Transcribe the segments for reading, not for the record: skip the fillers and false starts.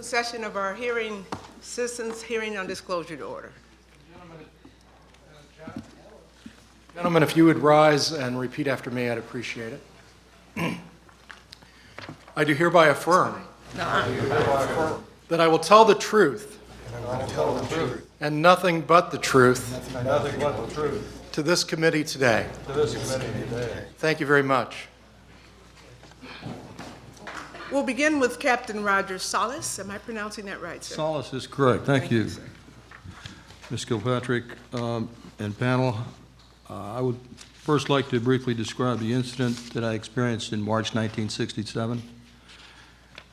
Session of our citizens hearing on disclosure to order. Gentlemen, if you would rise and repeat after me, I'd appreciate it. I do hereby affirm that I will tell the truth and nothing but the truth to this committee today. Thank you very much. We'll begin with Captain Roger Solis. Am I pronouncing that right, sir? Solis is correct. Thank you. Sir. Ms. Kilpatrick and panel. I would first like to briefly describe the incident that I experienced in March 1967.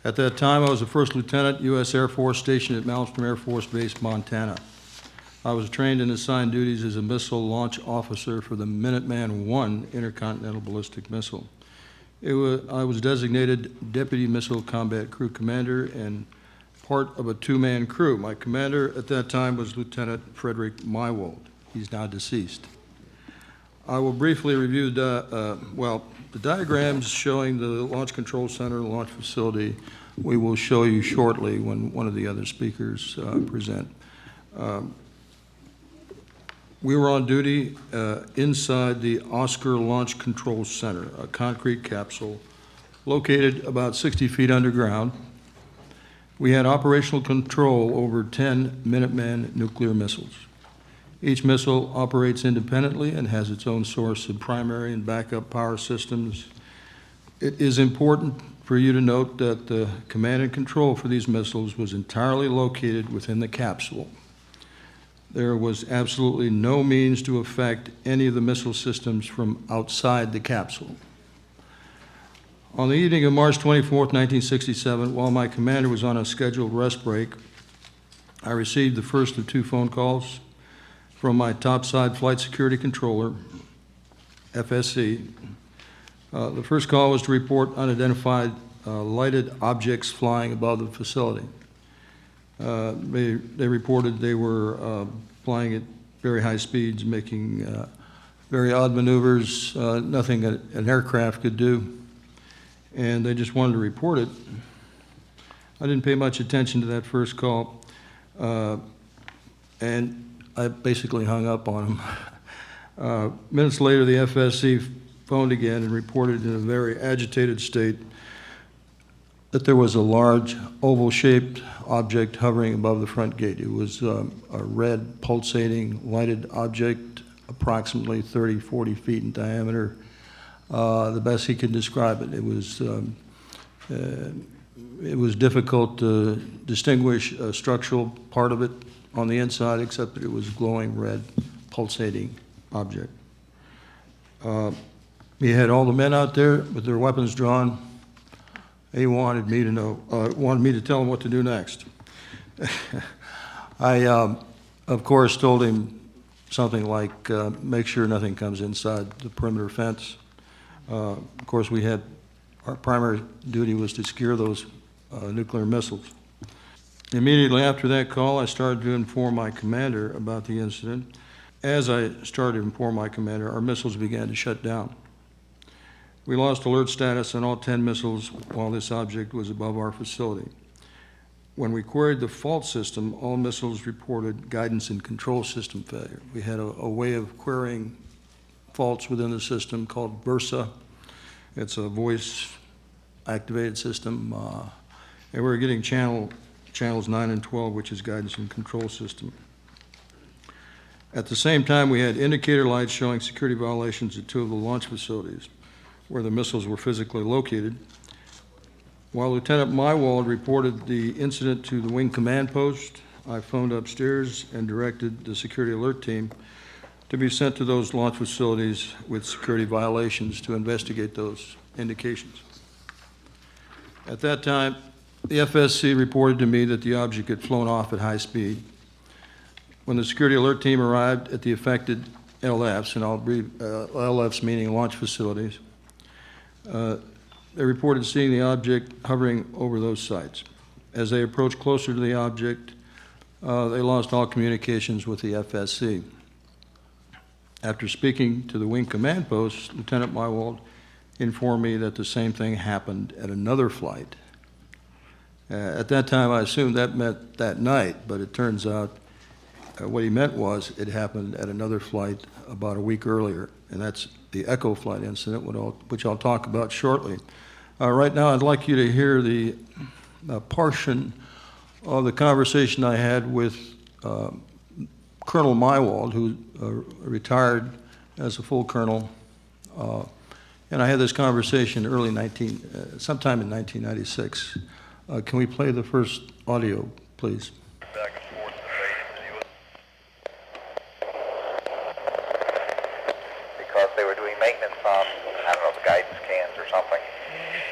At that time, I was a first lieutenant, U.S. Air Force, stationed at Malmstrom Air Force Base, Montana. I was trained and assigned duties as a missile launch officer for the Minuteman I intercontinental ballistic missile. I was designated Deputy Missile Combat Crew Commander and part of a two-man crew. My commander at that time was Lieutenant Frederick Meiwald. He's now deceased. I will briefly review the diagrams showing the Launch Control Center, launch facility. We will show you shortly when one of the other speakers present. We were on duty inside the Oscar Launch Control Center, a concrete capsule located about 60 feet underground. We had operational control over 10 Minuteman nuclear missiles. Each missile operates independently and has its own source of primary and backup power systems. It is important for you to note that the command and control for these missiles was entirely located within the capsule. There was absolutely no means to affect any of the missile systems from outside the capsule. On the evening of March 24th, 1967, while my commander was on a scheduled rest break, I received the first of two phone calls from my topside flight security controller, FSC. The first call was to report unidentified lighted objects flying above the facility. They reported they were flying at very high speeds, making very odd maneuvers, nothing an aircraft could do, and they just wanted to report it. I didn't pay much attention to that first call, and I basically hung up on them. Minutes later, the FSC phoned again and reported in a very agitated state that there was a large oval-shaped object hovering above the front gate. It was a red, pulsating, lighted object, approximately 30, 40 feet in diameter. The best he could describe it. It was difficult to distinguish a structural part of it on the inside, except that it was a glowing red, pulsating object. He had all the men out there with their weapons drawn. He wanted me to tell him what to do next. I, of course, told him something like, make sure nothing comes inside the perimeter fence. Of course, our primary duty was to secure those nuclear missiles. Immediately after that call, I started to inform my commander about the incident. As I started to inform my commander, our missiles began to shut down. We lost alert status on all 10 missiles while this object was above our facility. When we queried the fault system, all missiles reported guidance and control system failure. We had a way of querying faults within the system called VERSA. It's a voice-activated system, and we were getting channels 9 and 12, which is guidance and control system. At the same time, we had indicator lights showing security violations at two of the launch facilities where the missiles were physically located. While Lieutenant Meiwald reported the incident to the wing command post, I phoned upstairs and directed the security alert team to be sent to those launch facilities with security violations to investigate those indications. At that time, the FSC reported to me that the object had flown off at high speed. When the security alert team arrived at the affected LFs, and I'll brief LFs meaning launch facilities, they reported seeing the object hovering over those sites. As they approached closer to the object, they lost all communications with the FSC. After speaking to the wing command post, Lieutenant Meiwald informed me that the same thing happened at another flight. At that time, I assumed that meant that night, but it turns out what he meant was it happened at another flight about a week earlier, and that's the Echo flight incident, which I'll talk about shortly. Right now, I'd like you to hear the portion of the conversation I had with Colonel Mywald, who retired as a full colonel, and I had this conversation sometime in 1996. Can we play the first audio, please? Back and forth debating because they were doing maintenance on, I don't know, the guidance cans or something,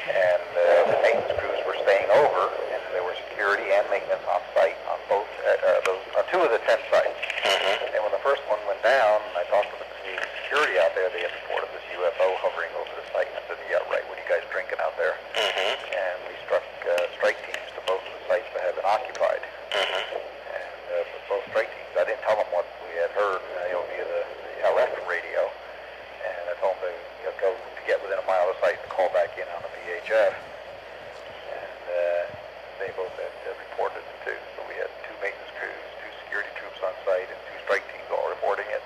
and the maintenance crews were staying over, and there was security and maintenance on site on both, on 2 of the 10 sites. And when the first one went down, I talked to the security out there. They had reported this UFO hovering over the site, and I said, "Yeah, right. What are you guys drinking out there?" And we struck strike teams to both of the sites that had been occupied. And both strike teams, I didn't tell them what we had heard via the LF radio, and I told them to go to get within a mile of the site and call back in on the VHF. And they both had reported it too. So we had 2 maintenance crews, 2 security troops on site, and 2 strike teams all reporting it.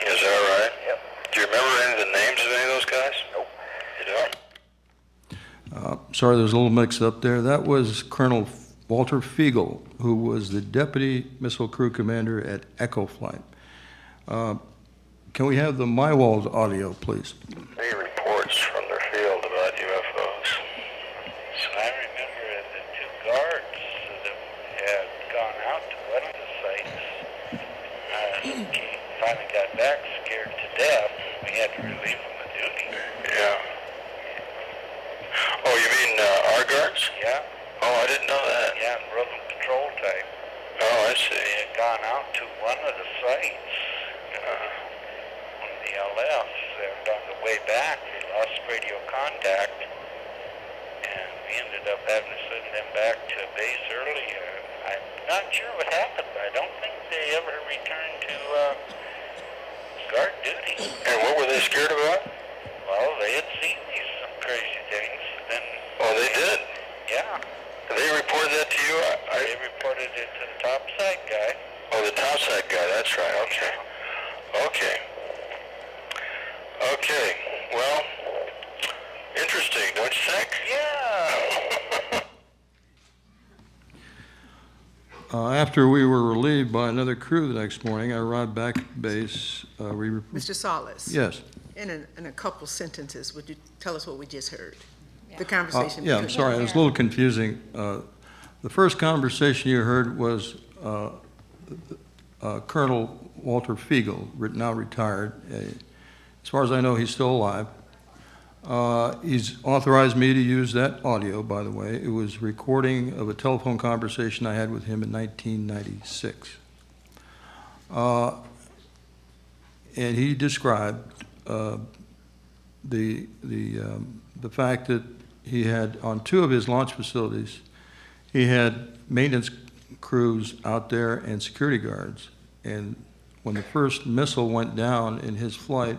Is that right? Yep. Do you remember any of the names of any of those guys? Nope. You don't? Sorry, there's a little mix-up there. That was Colonel Walter Fiegel, who was the Deputy Missile Crew Commander at Echo Flight. Can we have the Mywald audio, please? Any reports from their field about UFOs? So I remember the 2 guards that had gone out to one of the sites. He finally got back scared to death. We had to relieve him of duty. Yeah. Oh, you mean our guards? Yeah, Oh, I didn't know that. yeah, rodent control type. Oh, I see. He had gone out to one of the sites, one of the LFs, and on the way back, we lost radio contact, and we ended up having to send them back to base earlier. I'm not sure what happened, but I don't think they ever returned to guard duty. And what were they scared about? Well, they had seen these some crazy things. Then, Oh, they did? yeah, They reported that to you? they reported it to the topside guy. Oh, the topside guy, that's right, okay. Okay. Okay, well, interesting, don't you think? Yeah. After we were relieved by another crew the next morning, I arrived back at base. Mr. Salas? Yes. In a couple sentences, would you tell us what we just heard? The conversation. Yeah, I'm between- sorry, it was a little confusing. The first conversation you heard was Colonel Walter Fiegel, now retired. As far as I know, he's still alive. He's authorized me to use that audio, by the way. It was a recording of a telephone conversation I had with him in 1996. And he described the fact that he had, on 2 of his launch facilities, he had maintenance crews out there and security guards. And when the first missile went down in his flight,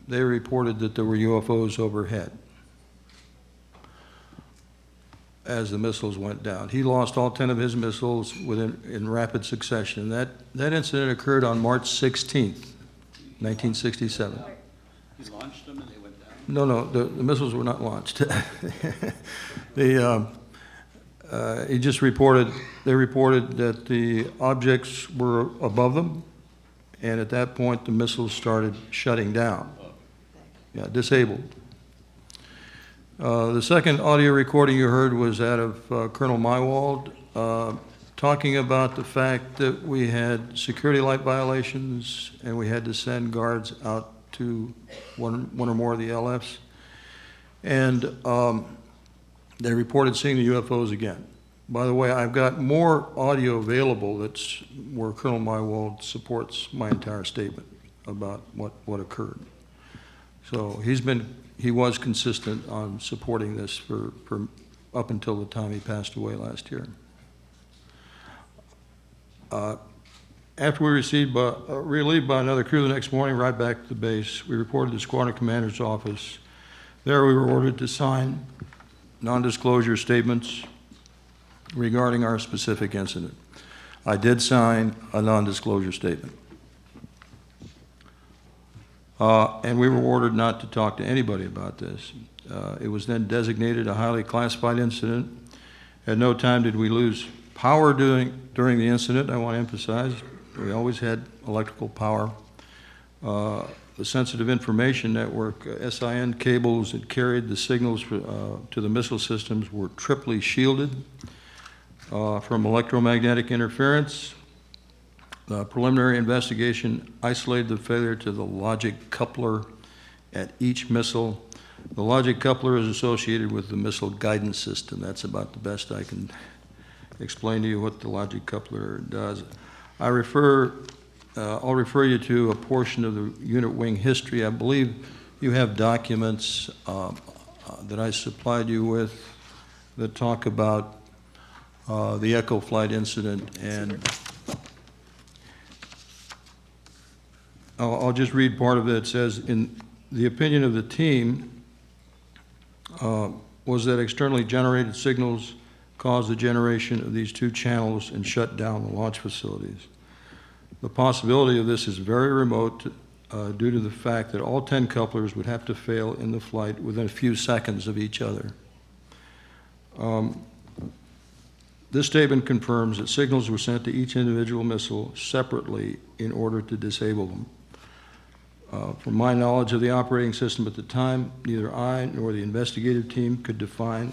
they reported that there were UFOs overhead as the missiles went down. He lost all 10 of his missiles in rapid succession. That incident occurred on March 16th, 1967. You launched them and they went down? No, the missiles were not launched. He just reported, they reported that the objects were above them, and at that point, the missiles started shutting down. Yeah, disabled. The second audio recording you heard was that of Colonel Mywald, talking about the fact that we had security light violations and we had to send guards out to one or more of the LFs. And they reported seeing the UFOs again. By the way, I've got more audio available that's where Colonel Mywald supports my entire statement about what occurred. So he was consistent on supporting this for up until the time he passed away last year. After we received relieved by another crew the next morning, right back to the base, we reported to the squadron commander's office. There we were ordered to sign non-disclosure statements regarding our specific incident. I did sign a non-disclosure statement. And we were ordered not to talk to anybody about this. It was then designated a highly classified incident. At no time did we lose power during the incident. I want to emphasize, we always had electrical power. The Sensitive Information Network, SIN cables that carried the signals to the missile systems were triply shielded from electromagnetic interference. The preliminary investigation isolated the failure to the logic coupler at each missile. The logic coupler is associated with the missile guidance system. That's about the best I can explain to you what the logic coupler does. I'll refer you to a portion of the unit wing history. I believe you have documents that I supplied you with that talk about the Echo flight incident, and I'll just read part of it. It says, in the opinion of the team, was that externally generated signals caused the generation of these two channels and shut down the launch facilities. The possibility of this is very remote due to the fact that all 10 couplers would have to fail in the flight within a few seconds of each other. This statement confirms that signals were sent to each individual missile separately in order to disable them. From my knowledge of the operating system at the time, neither I nor the investigative team could define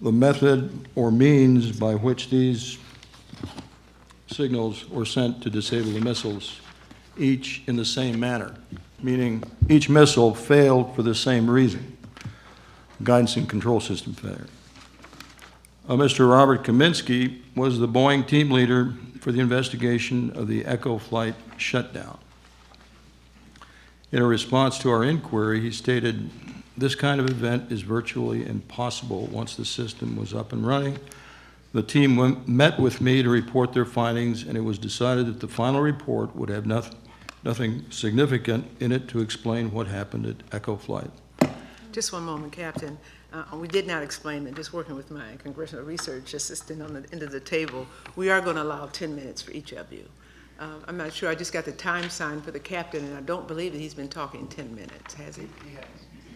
the method or means by which these signals were sent to disable the missiles, each in the same manner, meaning each missile failed for the same reason, guidance and control system failure. Mr. Robert Kaminsky was the Boeing team leader for the investigation of the Echo flight shutdown. In a response to our inquiry, he stated, "This kind of event is virtually impossible once the system was up and running. The team met with me to report their findings, and it was decided that the final report would have nothing significant in it to explain what happened at Echo flight." Just one moment, Captain. We did not explain that, just working with my congressional research assistant on the end of the table, we are going to allow 10 minutes for each of you. I'm not sure, I just got the time sign for the captain, and I don't believe that he's been talking 10 minutes, has he?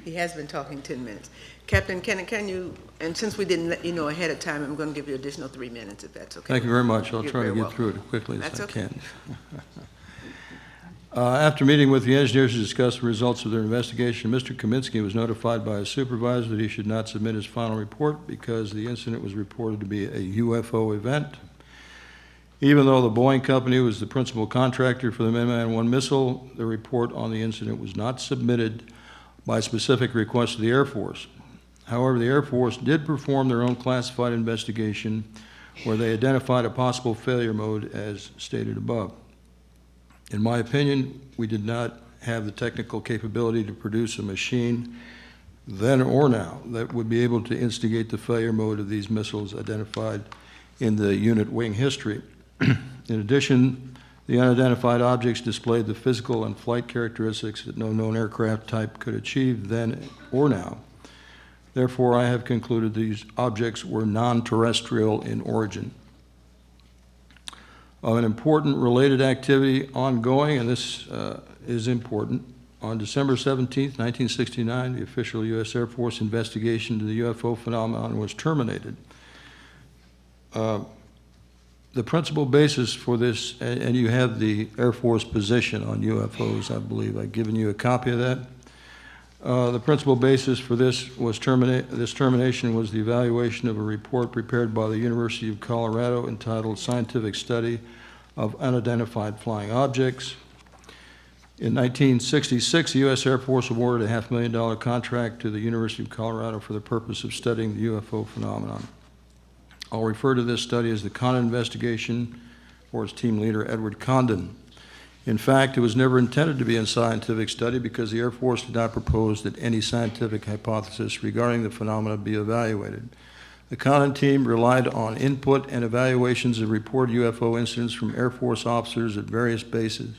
He has been talking 10 minutes. Captain, can you, and since we didn't let you know ahead of time, I'm going to give you additional 3 minutes, if that's okay. Thank you very much. I'll You're try to very get through it welcome. as quickly as That's I okay. can. After meeting with the engineers to discuss the results of their investigation, Mr. Kaminsky was notified by his supervisor that he should not submit his final report because the incident was reported to be a UFO event. Even though the Boeing company was the principal contractor for the Minuteman I missile, the report on the incident was not submitted by specific request of the Air Force. However, the Air Force did perform their own classified investigation where they identified a possible failure mode as stated above. In my opinion, we did not have the technical capability to produce a machine then or now that would be able to instigate the failure mode of these missiles identified in the unit wing history. In addition, the unidentified objects displayed the physical and flight characteristics that no known aircraft type could achieve then or now. Therefore, I have concluded these objects were non-terrestrial in origin. Of an important related activity ongoing, and this is important, on December 17th, 1969, the official U.S. Air Force investigation into the UFO phenomenon was terminated. The principal basis for this, and you have the Air Force position on UFOs, I believe. I've given you a copy of that. The principal basis for this termination was the evaluation of a report prepared by the University of Colorado entitled Scientific Study of Unidentified Flying Objects. In 1966, the U.S. Air Force awarded a $500,000 contract to the University of Colorado for the purpose of studying the UFO phenomenon. I'll refer to this study as the Condon investigation, or its team leader, Edward Condon. In fact, it was never intended to be a scientific study because the Air Force did not propose that any scientific hypothesis regarding the phenomena be evaluated. The Condon team relied on input and evaluations of reported UFO incidents from Air Force officers at various bases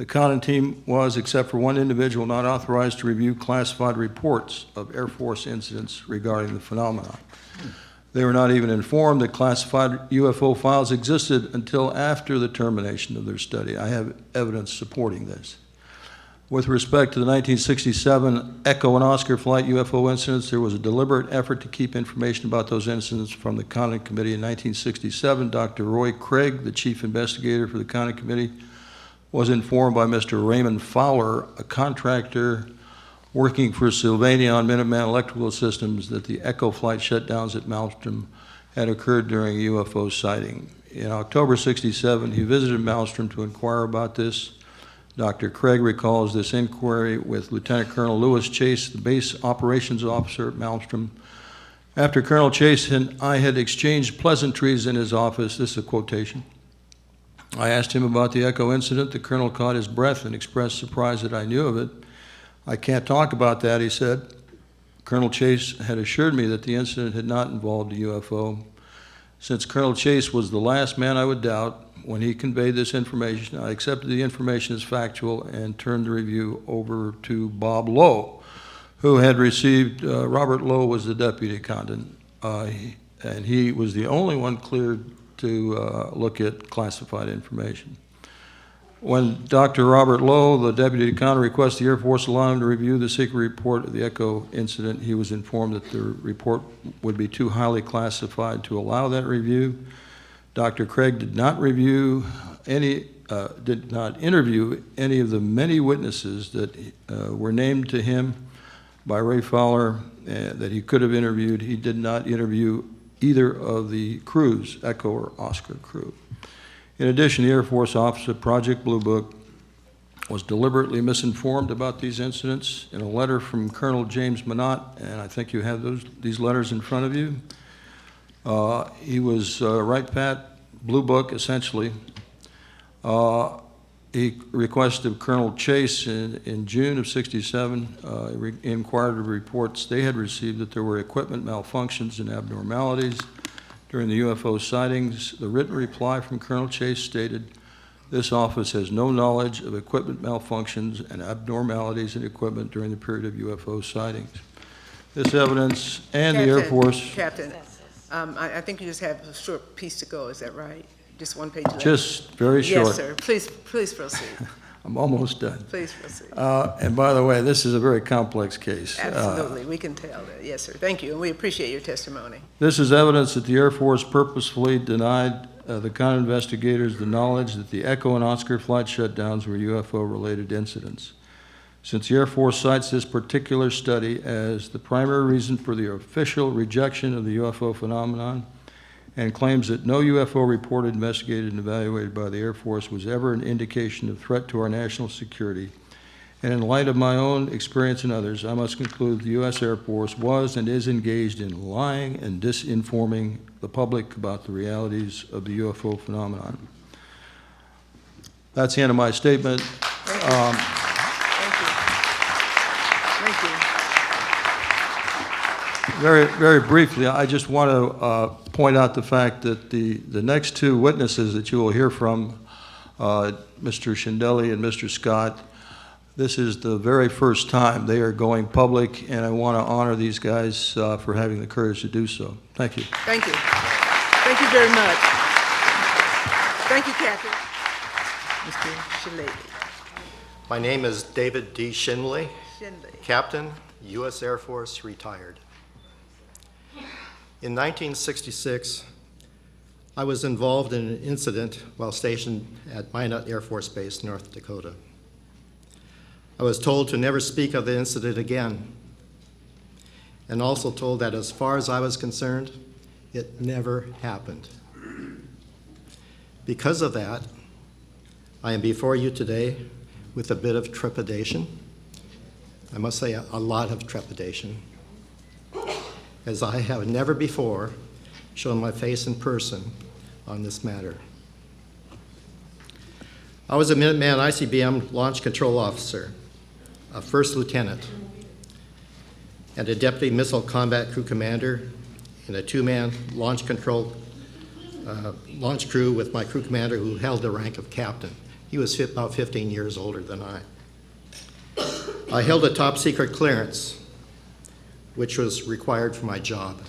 The Condon team was, except for one individual, not authorized to review classified reports of Air Force incidents regarding the phenomenon. They were not even informed that classified UFO files existed until after the termination of their study. I have evidence supporting this. With respect to the 1967 Echo and Oscar flight UFO incidents, there was a deliberate effort to keep information about those incidents from the Condon Committee. In 1967, Dr. Roy Craig, the chief investigator for the Condon Committee, was informed by Mr. Raymond Fowler, a contractor working for Sylvania on Minuteman Electrical Systems, that the Echo flight shutdowns at Malmstrom had occurred during a UFO sighting. In October '67, he visited Malmstrom to inquire about this. Dr. Craig recalls this inquiry with Lieutenant Colonel Lewis Chase, the base operations officer at Malmstrom. After Colonel Chase and I had exchanged pleasantries in his office, this is a quotation, I asked him about the Echo incident. The colonel caught his breath and expressed surprise that I knew of it. I can't talk about that, he said. Colonel Chase had assured me that the incident had not involved a UFO. Since Colonel Chase was the last man I would doubt, when he conveyed this information, I accepted the information as factual and turned the review over to Bob Lowe, who had received, Robert Lowe was the deputy Condon, and he was the only one cleared to look at classified information. When Dr. Robert Lowe, the deputy Condon, requested the Air Force allow him to review the secret report of the Echo incident, he was informed that the report would be too highly classified to allow that review. Dr. Craig did not interview any of the many witnesses that were named to him by Ray Fowler that he could have interviewed. He did not interview either of the crews, Echo or Oscar crew. In addition, the Air Force Office of Project Blue Book was deliberately misinformed about these incidents. In a letter from Colonel James Minot, and I think you have these letters in front of you, he was right pat, Blue Book essentially. He requested Colonel Chase in June of '67, inquired of reports they had received that there were equipment malfunctions and abnormalities during the UFO sightings. The written reply from Colonel Chase stated, this office has no knowledge of equipment malfunctions and abnormalities in equipment during the period of UFO sightings. This evidence and the Air Force... Captain, I think you just have a short piece to go, is that right? Just one page left? Just very short. Yes, sir. Please proceed. I'm almost done. Please proceed. And by the way, this is a very complex case. Absolutely, we can tell that. Yes, sir. Thank you, and we appreciate your testimony. This is evidence that the Air Force purposefully denied the Condon investigators the knowledge that the Echo and Oscar flight shutdowns were UFO-related incidents. Since the Air Force cites this particular study as the primary reason for the official rejection of the UFO phenomenon, and claims that no UFO reported, investigated, and evaluated by the Air Force was ever an indication of threat to our national security. And in light of my own experience and others, I must conclude the U.S. Air Force was and is engaged in lying and disinforming the public about the realities of the UFO phenomenon. That's the end of my statement. Thank you. Thank you. Very, very briefly, I just want to point out the fact that the next two witnesses that you will hear from, Mr. Shindelli and Mr. Scott, this is the very first time they are going public, and I want to honor these guys for having the courage to do so. Thank you. Thank you. Thank you very much. Thank you, Captain. Mr. Shindelli. My name is David D. Shinley, Shindelli. Captain, U.S. Air Force, retired. In 1966, I was involved in an incident while stationed at Minot Air Force Base, North Dakota. I was told to never speak of the incident again, and also told that as far as I was concerned, it never happened. Because of that, I am before you today with a bit of trepidation. I must say a lot of trepidation, as I have never before shown my face in person on this matter. I was a Minuteman ICBM launch control officer, a first lieutenant, and a deputy missile combat crew commander in a two-man launch crew with my crew commander who held the rank of captain He was about 15 years older than I. I held a top secret clearance, which was required for my job.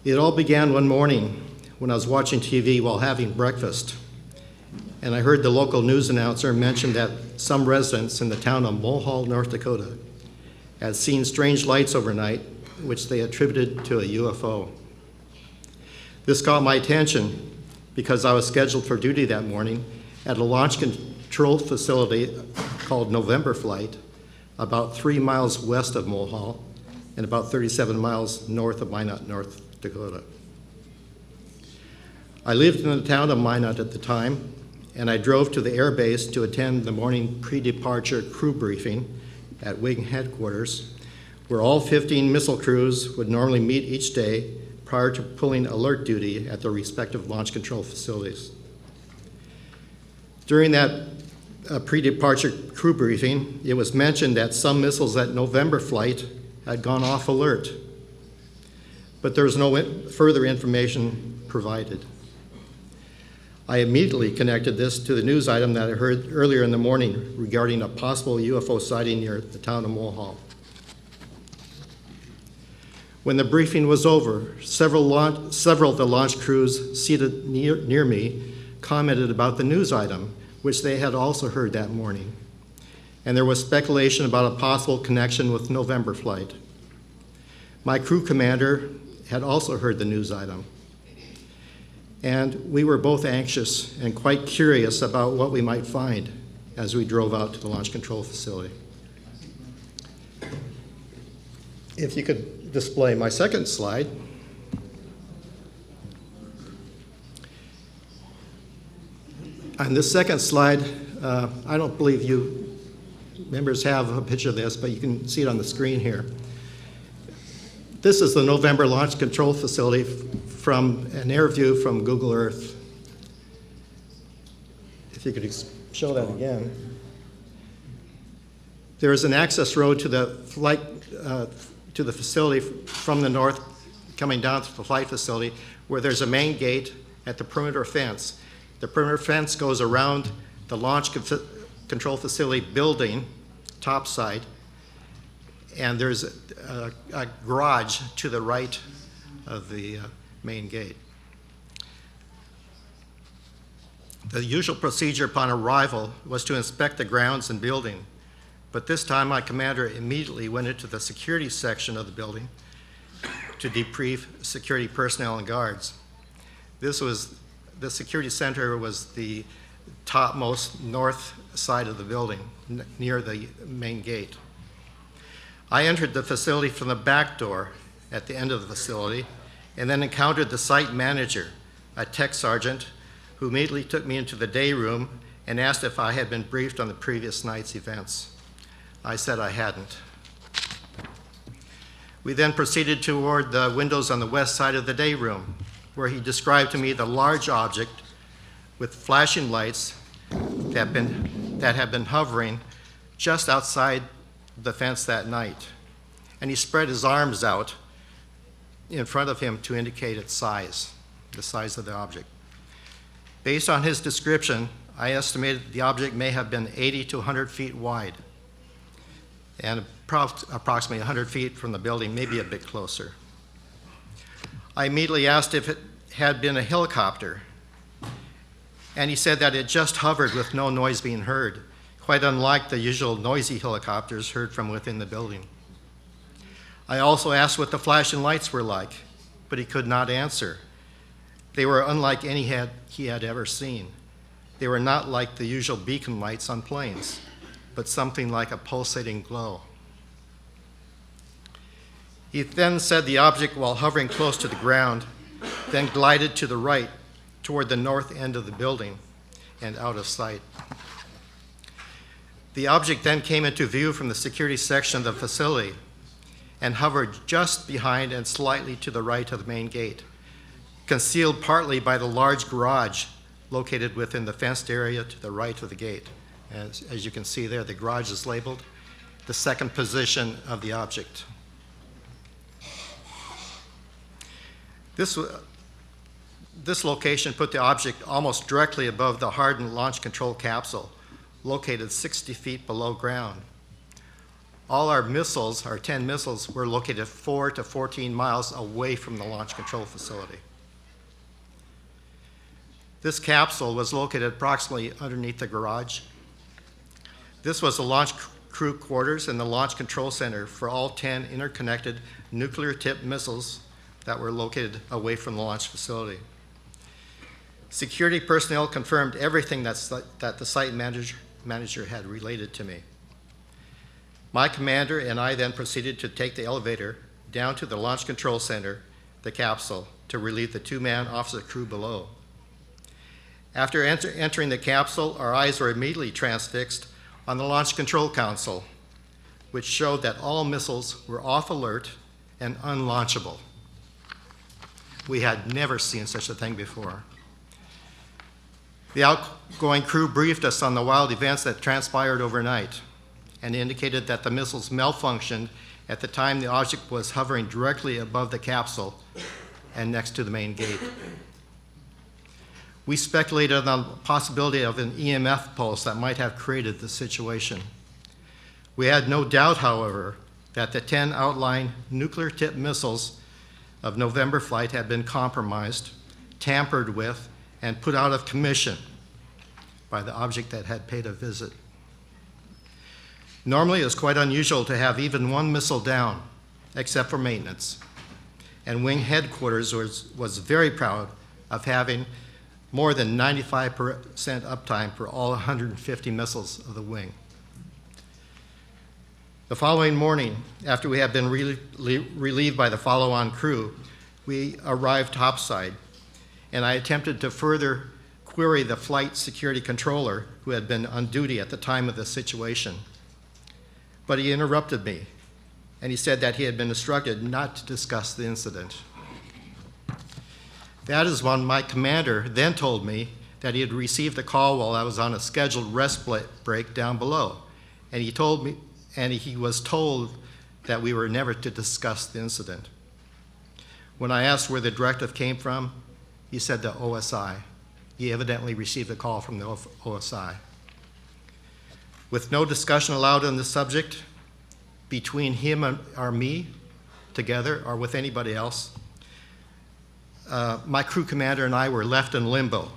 It all began one morning when I was watching TV while having breakfast, and I heard the local news announcer mention that some residents in the town of Mulhall, North Dakota, had seen strange lights overnight, which they attributed to a UFO. This caught my attention because I was scheduled for duty that morning at a launch control facility called November Flight, about 3 miles west of Mulhall and about 37 miles north of Minot, North Dakota. I lived in the town of Minot at the time, and I drove to the air base to attend the morning pre-departure crew briefing at wing headquarters, where all 15 missile crews would normally meet each day prior to pulling alert duty at their respective launch control facilities. During that pre-departure crew briefing, it was mentioned that some missiles at November Flight had gone off alert, but there was no further information provided. I immediately connected this to the news item that I heard earlier in the morning regarding a possible UFO sighting near the town of Mulhall. When the briefing was over, several of the launch crews seated near me commented about the news item, which they had also heard that morning. And there was speculation about a possible connection with November Flight. My crew commander had also heard the news item. And we were both anxious and quite curious about what we might find as we drove out to the launch control facility. If you could display my second slide. On this second slide, I don't believe you members have a picture of this, but you can see it on the screen here. This is the November Launch Control Facility from an air view from Google Earth. If you could show that again. There is an access road to the flight, to the facility from the north, coming down to the flight facility, where there's a main gate at the perimeter fence. The perimeter fence goes around the launch control facility building, top side, and there's a garage to the right of the main gate. The usual procedure upon arrival was to inspect the grounds and building, but this time my commander immediately went into the security section of the building to debrief security personnel and guards. The security center was the topmost north side of the building, near the main gate. I entered the facility from the back door at the end of the facility and then encountered the site manager, a tech sergeant, who immediately took me into the day room and asked if I had been briefed on the previous night's events. I said I hadn't. We then proceeded toward the windows on the west side of the day room, where he described to me the large object with flashing lights that had been hovering just outside the fence that night. And he spread his arms out in front of him to indicate its size, the size of the object. Based on his description, I estimated the object may have been 80 to 100 feet wide and approximately 100 feet from the building, maybe a bit closer. I immediately asked if it had been a helicopter, and he said that it just hovered with no noise being heard, quite unlike the usual noisy helicopters heard from within the building. I also asked what the flashing lights were like, but he could not answer. They were unlike any he had ever seen. They were not like the usual beacon lights on planes, but something like a pulsating glow. He then said the object, while hovering close to the ground, then glided to the right toward the north end of the building and out of sight. The object then came into view from the security section of the facility and hovered just behind and slightly to the right of the main gate, concealed partly by the large garage located within the fenced area to the right of the gate. As you can see there, the garage is labeled the second position of the object. This location put the object almost directly above the hardened launch control capsule, located 60 feet below ground. All our missiles, our 10 missiles, were located 4 to 14 miles away from the launch control facility. This capsule was located approximately underneath the garage. This was the launch crew quarters and the launch control center for all 10 interconnected nuclear-tipped missiles that were located away from the launch facility. Security personnel confirmed everything that the site manager had related to me. My commander and I then proceeded to take the elevator down to the launch control center, the capsule, to relieve the two-man officer crew below. After entering the capsule, our eyes were immediately transfixed on the Launch Control Console, which showed that all missiles were off alert and unlaunchable. We had never seen such a thing before. The outgoing crew briefed us on the wild events that transpired overnight and indicated that the missiles malfunctioned at the time the object was hovering directly above the capsule and next to the main gate. We speculated on the possibility of an EMF pulse that might have created the situation. We had no doubt, however, that the 10 outlying nuclear-tipped missiles of November flight had been compromised, tampered with, and put out of commission by the object that had paid a visit. Normally, it's quite unusual to have even one missile down, except for maintenance. And Wing Headquarters was very proud of having more than 95% uptime for all 150 missiles of the wing. The following morning, after we had been relieved by the follow-on crew, we arrived topside, and I attempted to further query the flight security controller who had been on duty at the time of the situation. But he interrupted me, and he said that he had been instructed not to discuss the incident. That is when my commander then told me that he had received a call while I was on a scheduled rest break down below, and he was told that we were never to discuss the incident. When I asked where the directive came from, he said the OSI. He evidently received a call from the OSI. With no discussion allowed on the subject between him or me together or with anybody else, my crew commander and I were left in limbo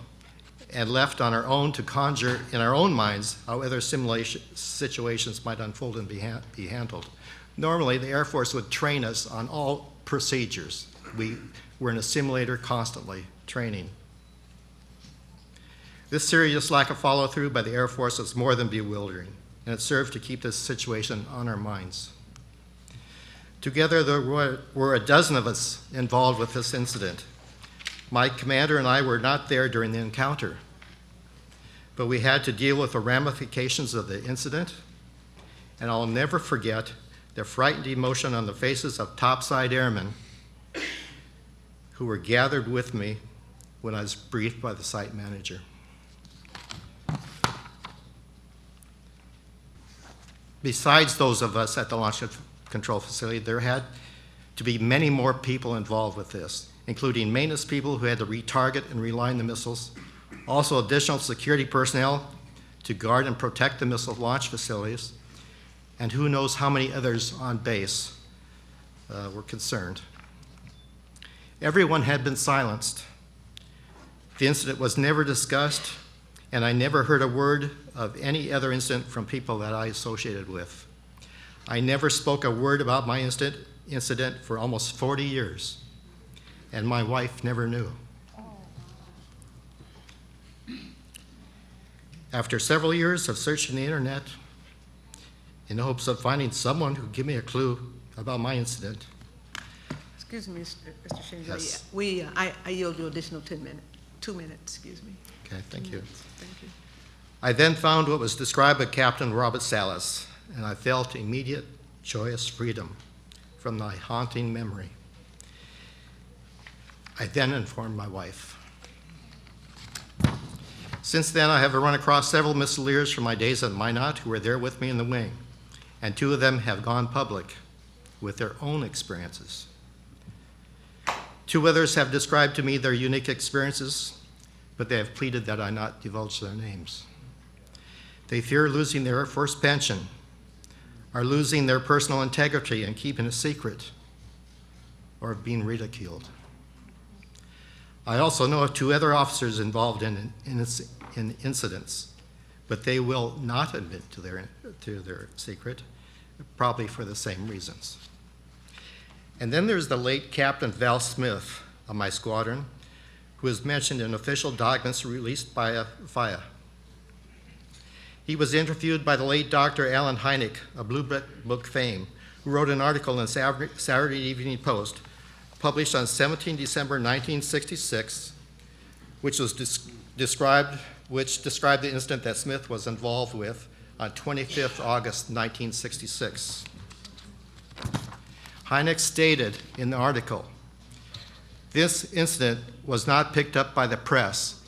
and left on our own to conjure in our own minds how other situations might unfold and be handled. Normally, the Air Force would train us on all procedures. We were in a simulator constantly training. This serious lack of follow-through by the Air Force was more than bewildering, and it served to keep this situation on our minds. Together, there were a dozen of us involved with this incident. My commander and I were not there during the encounter, but we had to deal with the ramifications of the incident, and I'll never forget the frightened emotion on the faces of topside airmen who were gathered with me when I was briefed by the site manager. Besides those of us at the launch control facility, there had to be many more people involved with this, including maintenance people who had to retarget and reline the missiles, also additional security personnel to guard and protect the missile launch facilities, and who knows how many others on base were concerned. Everyone had been silenced. The incident was never discussed, and I never heard a word of any other incident from people that I associated with. I never spoke a word about my incident for almost 40 years, and my wife never knew. After several years of searching the internet in the hopes of finding someone who would give me a clue about my incident. Excuse me, Mr. Shingley. Yes. I yield you additional 2 minutes, excuse me. Okay, thank you. Thank you. I then found what was described by Captain Robert Salas, and I felt immediate, joyous freedom from my haunting memory. I then informed my wife. Since then, I have run across several missileers from my days at Minot who were there with me in the wing, and 2 of them have gone public with their own experiences. Two others have described to me their unique experiences, but they have pleaded that I not divulge their names. They fear losing their Air Force pension, are losing their personal integrity and keeping a secret, or being ridiculed. I also know of two other officers involved in incidents, but they will not admit to their secret, probably for the same reasons. And then there's the late Captain Val Smith of my squadron, who is mentioned in official documents released by FIA. He was interviewed by the late Dr. Alan Hynek of Blue Book fame, who wrote an article in the Saturday Evening Post, published on 17 December 1966, which described the incident that Smith was involved with on 25th August 1966. Hynek stated in the article, "This incident was not picked up by the press.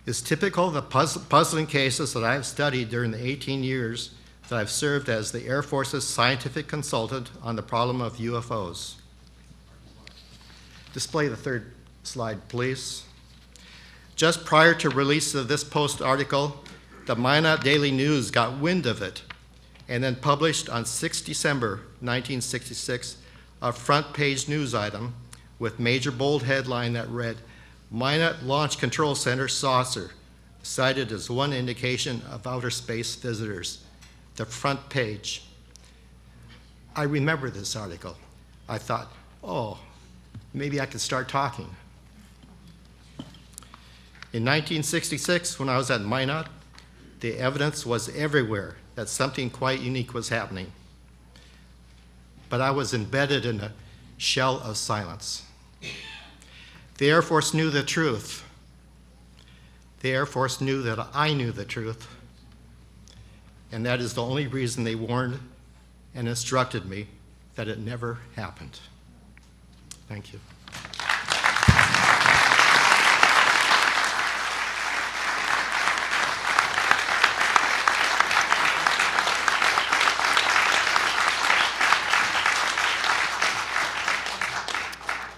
It's typical of the puzzling cases that I have studied during the 18 years that I've served as the Air Force's scientific consultant on the problem of UFOs." Display the third slide, please. Just prior to release of this Post article, the Minot Daily News got wind of it and then published on 6 December 1966 a front page news item with major bold headline that read, "Minot Launch Control Center saucer cited as one indication of outer space visitors." The front page. I remember this article. I thought, oh, maybe I could start talking. In 1966, when I was at Minot, the evidence was everywhere that something quite unique was happening. But I was embedded in a shell of silence. The Air Force knew the truth. The Air Force knew that I knew the truth. And that is the only reason they warned and instructed me that it never happened. Thank you.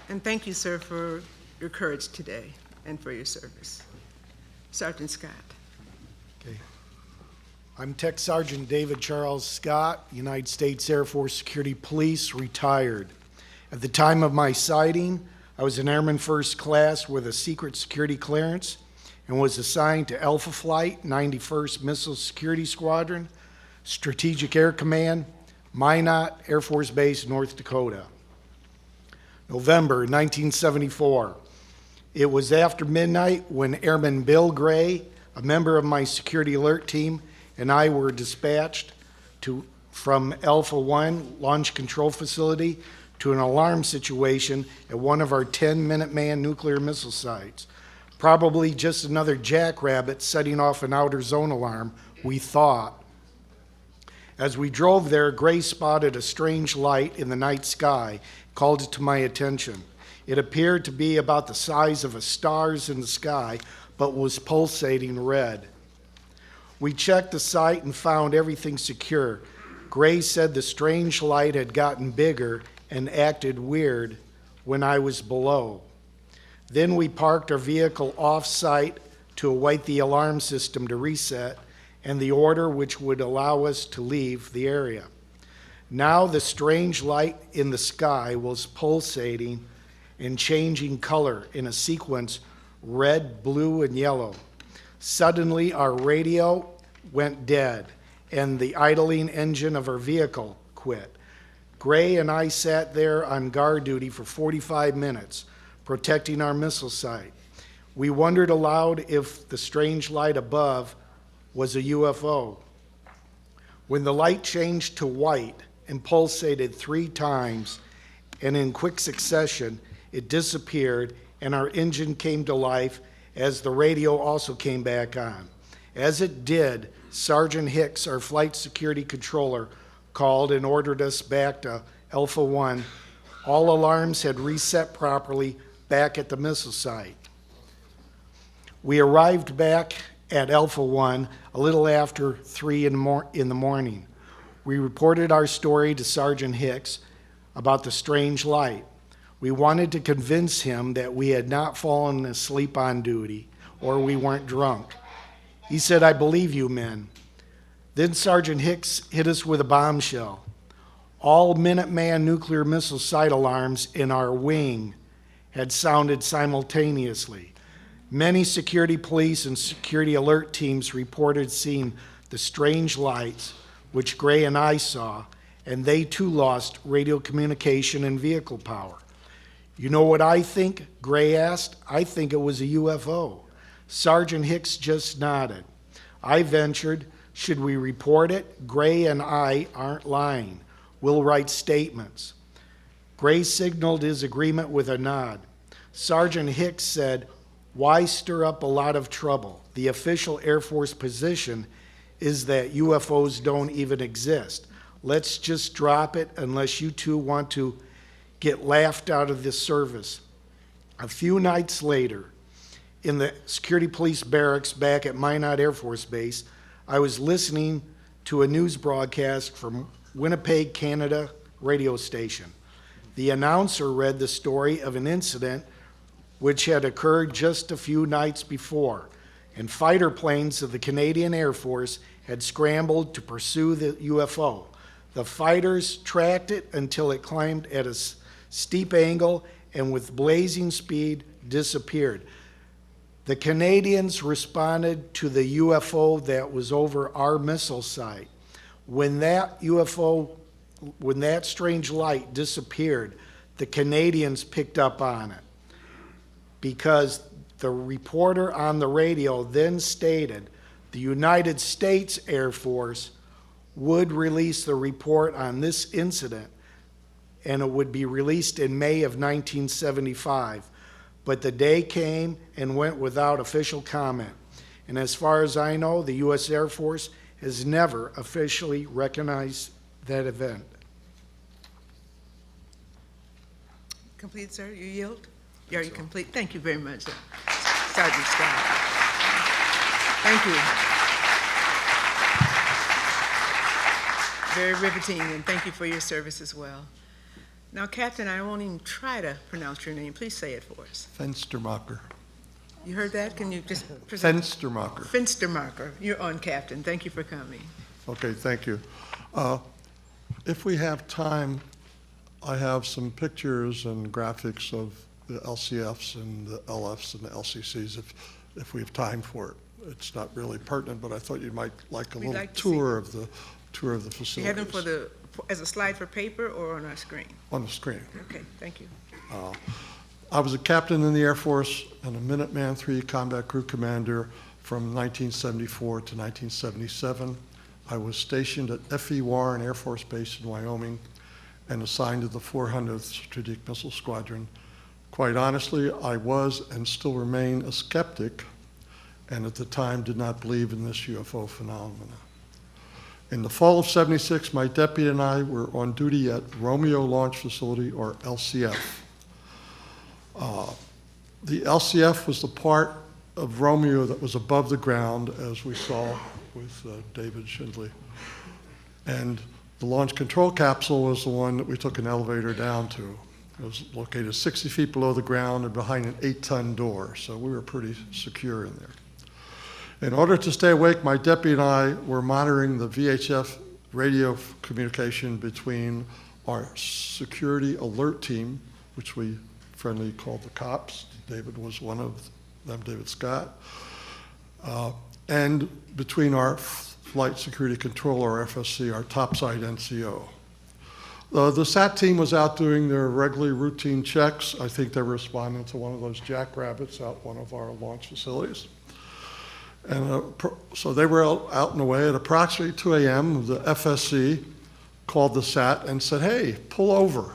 And thank you, sir, for your courage today and for your service. Sergeant Scott. Okay. I'm Tech Sergeant David Charles Scott, United States Air Force Security Police, retired. At the time of my sighting, I was an Airman First Class with a secret security clearance and was assigned to Alpha Flight, 91st Missile Security Squadron, Strategic Air Command, Minot Air Force Base, North Dakota. November 1974. It was after midnight when Airman Bill Gray, a member of my security alert team, and I were dispatched from Alpha 1 Launch Control Facility to an alarm situation at one of our 10 Minuteman nuclear missile sites. Probably just another jackrabbit setting off an outer zone alarm, we thought. As we drove there, Gray spotted a strange light in the night sky, called it to my attention. It appeared to be about the size of a stars in the sky, but was pulsating red. We checked the site and found everything secure. Gray said the strange light had gotten bigger and acted weird when I was below. Then we parked our vehicle off-site to await the alarm system to reset and the order which would allow us to leave the area. Now the strange light in the sky was pulsating and changing color in a sequence red, blue, and yellow. Suddenly our radio went dead and the idling engine of our vehicle quit. Gray and I sat there on guard duty for 45 minutes, protecting our missile site. We wondered aloud if the strange light above was a UFO. When the light changed to white and pulsated 3 times, and in quick succession, it disappeared and our engine came to life as the radio also came back on. As it did, Sergeant Hicks, our flight security controller, called and ordered us back to Alpha 1. All alarms had reset properly back at the missile site. We arrived back at Alpha 1 a little after 3 in the morning. We reported our story to Sergeant Hicks about the strange light. We wanted to convince him that we had not fallen asleep on duty or we weren't drunk. He said, "I believe you men." Then Sergeant Hicks hit us with a bombshell. All Minuteman nuclear missile site alarms in our wing had sounded simultaneously. Many security police and security alert teams reported seeing the strange lights, which Gray and I saw, and they too lost radio communication and vehicle power. "You know what I think?" Gray asked. "I think it was a UFO." Sergeant Hicks just nodded. I ventured, "Should we report it? Gray and I aren't lying. We'll write statements." Gray signaled his agreement with a nod. Sergeant Hicks said, "Why stir up a lot of trouble? The official Air Force position is that UFOs don't even exist. Let's just drop it unless you two want to get laughed out of this service." A few nights later, in the security police barracks back at Minot Air Force Base, I was listening to a news broadcast from Winnipeg, Canada radio station. The announcer read the story of an incident which had occurred just a few nights before, and fighter planes of the Canadian Air Force had scrambled to pursue the UFO. The fighters tracked it until it climbed at a steep angle and with blazing speed disappeared. The Canadians responded to the UFO that was over our missile site. When that strange light disappeared, the Canadians picked up on it because the reporter on the radio then stated the United States Air Force would release the report on this incident, and it would be released in May of 1975. But the day came and went without official comment. And as far as I know, the U.S. Air Force has never officially recognized that event. Complete, sir? You yield? Are you complete? Thank you very much, Sergeant Scott. Thank you. Very riveting, and thank you for your service as well. Now, Captain, I won't even try to pronounce your name. Please say it for us. Fenstermacher. You heard that? Can you just present? Fenstermacher. Finstermacher. You're on, Captain. Thank you for coming. Okay, thank you. If we have time, I have some pictures and graphics of the LCFs and the LFs and the LCCs if we have time for it. It's not really pertinent, but I thought you might like a We'd little like to tour of the facilities. You have them as a slide for paper or on our screen? On the screen. Okay, thank you. I was a captain in the Air Force and a Minuteman III combat crew commander from 1974 to 1977. I was stationed at F.E. Warren Air Force Base in Wyoming and assigned to the 400th Strategic Missile Squadron. Quite honestly, I was and still remain a skeptic, and at the time did not believe in this UFO phenomena. In the fall of '76, my deputy and I were on duty at Romeo Launch Facility, or LCF. The LCF was the part of Romeo that was above the ground, as we saw with David Schindley. And the launch control capsule was the one that we took an elevator down to. It was located 60 feet below the ground and behind an 8-ton door, so we were pretty secure in there. In order to stay awake, my deputy and I were monitoring the VHF radio communication between our security alert team, which we friendly called the cops. David was one of them, David Scott, and between our flight security controller, FSC, our topside NCO. The SAT team was out doing their regularly routine checks. I think they were responding to one of those jackrabbits out one of our launch facilities. And so they were out and away. At approximately 2 a.m., the FSC called the SAT and said, "Hey, pull over.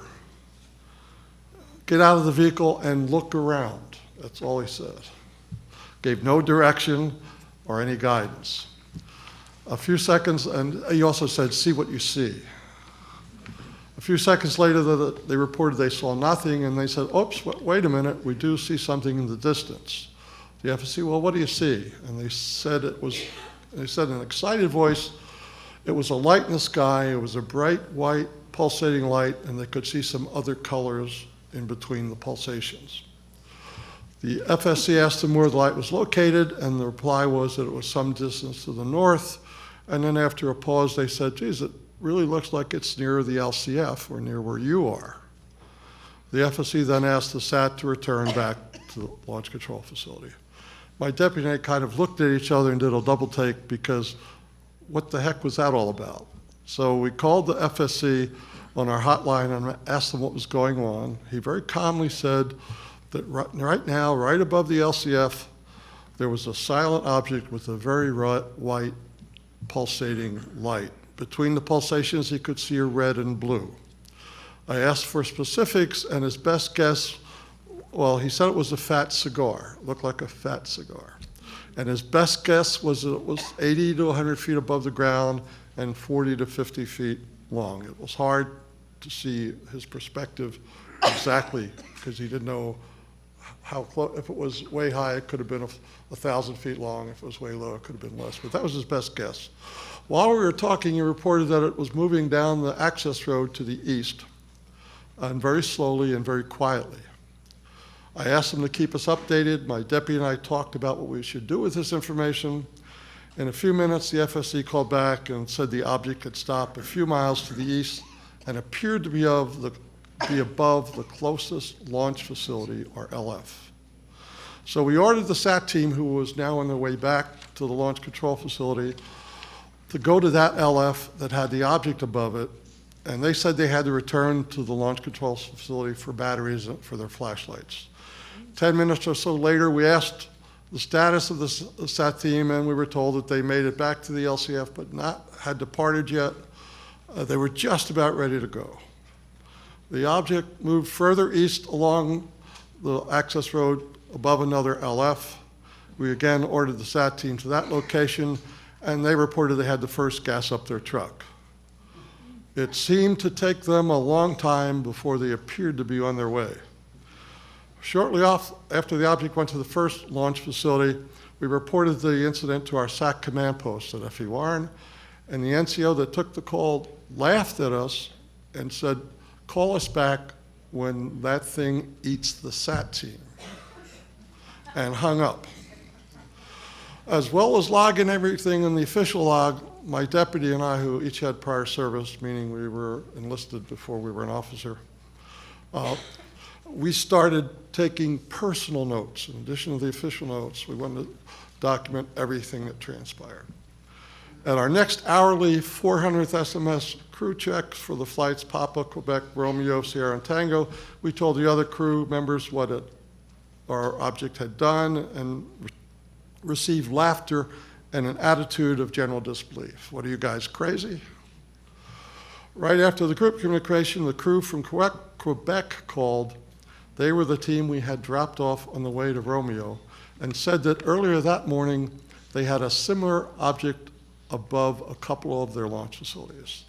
Get out of the vehicle and look around." That's all he said. Gave no direction or any guidance. A few seconds, and he also said, "See what you see." A few seconds later, they reported they saw nothing, and they said, "Oops, wait a minute, we do see something in the distance." The FSC, "Well, what do you see?" And they said in an excited voice, it was a light in the sky, it was a bright white pulsating light, and they could see some other colors in between the pulsations. The FSC asked them where the light was located, and the reply was that it was some distance to the north. And then after a pause, they said, geez, it really looks like it's near the LCF or near where you are. The FSC then asked the SAT to return back to the launch control facility. My deputy and I kind of looked at each other and did a double take because what the heck was that all about? So we called the FSC on our hotline and asked them what was going on. He very calmly said that right now, right above the LCF, there was a silent object with a very white pulsating light. Between the pulsations, he could see a red and blue. I asked for specifics, and his best guess, well, he said it was a fat cigar. It looked like a fat cigar. And his best guess was that it was 80 to 100 feet above the ground and 40 to 50 feet long. It was hard to see his perspective exactly because he didn't know how close. If it was way high, it could have been 1,000 feet long. If it was way low, it could have been less. But that was his best guess. While we were talking, he reported that it was moving down the access road to the east, and very slowly and very quietly. I asked him to keep us updated. My deputy and I talked about what we should do with this information. In a few minutes, the FSC called back and said the object had stopped a few miles to the east and appeared to be above the closest launch facility, or LF. So we ordered the SAT team, who was now on their way back to the launch control facility, to go to that LF that had the object above it, and they said they had to return to the launch control facility for batteries for their flashlights. 10 minutes or so later, we asked the status of the SAT team, and we were told that they made it back to the LCF, but had departed yet. They were just about ready to go. The object moved further east along the access road above another LF. We again ordered the SAT team to that location, and they reported they had to first gas up their truck. It seemed to take them a long time before they appeared to be on their way. Shortly after the object went to the first launch facility, we reported the incident to our SAC command post at FE Warren, and the NCO that took the call laughed at us and said, call us back when that thing eats the SAT team, and hung up. As well as logging everything in the official log, my deputy and I, who each had prior service, meaning we were enlisted before we were an officer, we started taking personal notes. In addition to the official notes, we wanted to document everything that transpired. At our next hourly 400th SMS crew checks for the flights Papa, Quebec, Romeo, Sierra, and Tango, we told the other crew members what our object had done and received laughter and an attitude of general disbelief. What are you guys, crazy? Right after the group communication, the crew from Quebec called. They were the team we had dropped off on the way to Romeo and said that earlier that morning they had a similar object above a couple of their launch facilities.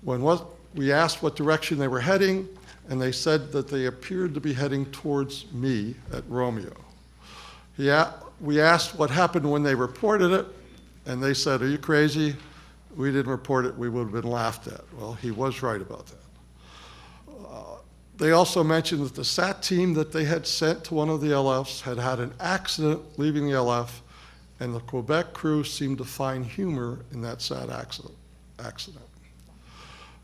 When we asked what direction they were heading, and they said that they appeared to be heading towards me at Romeo. We asked what happened when they reported it, and they said, are you crazy? We didn't report it, we would have been laughed at. Well, he was right about that. They also mentioned that the SAT team that they had sent to one of the LFs had had an accident leaving the LF, and the Quebec crew seemed to find humor in that sad accident.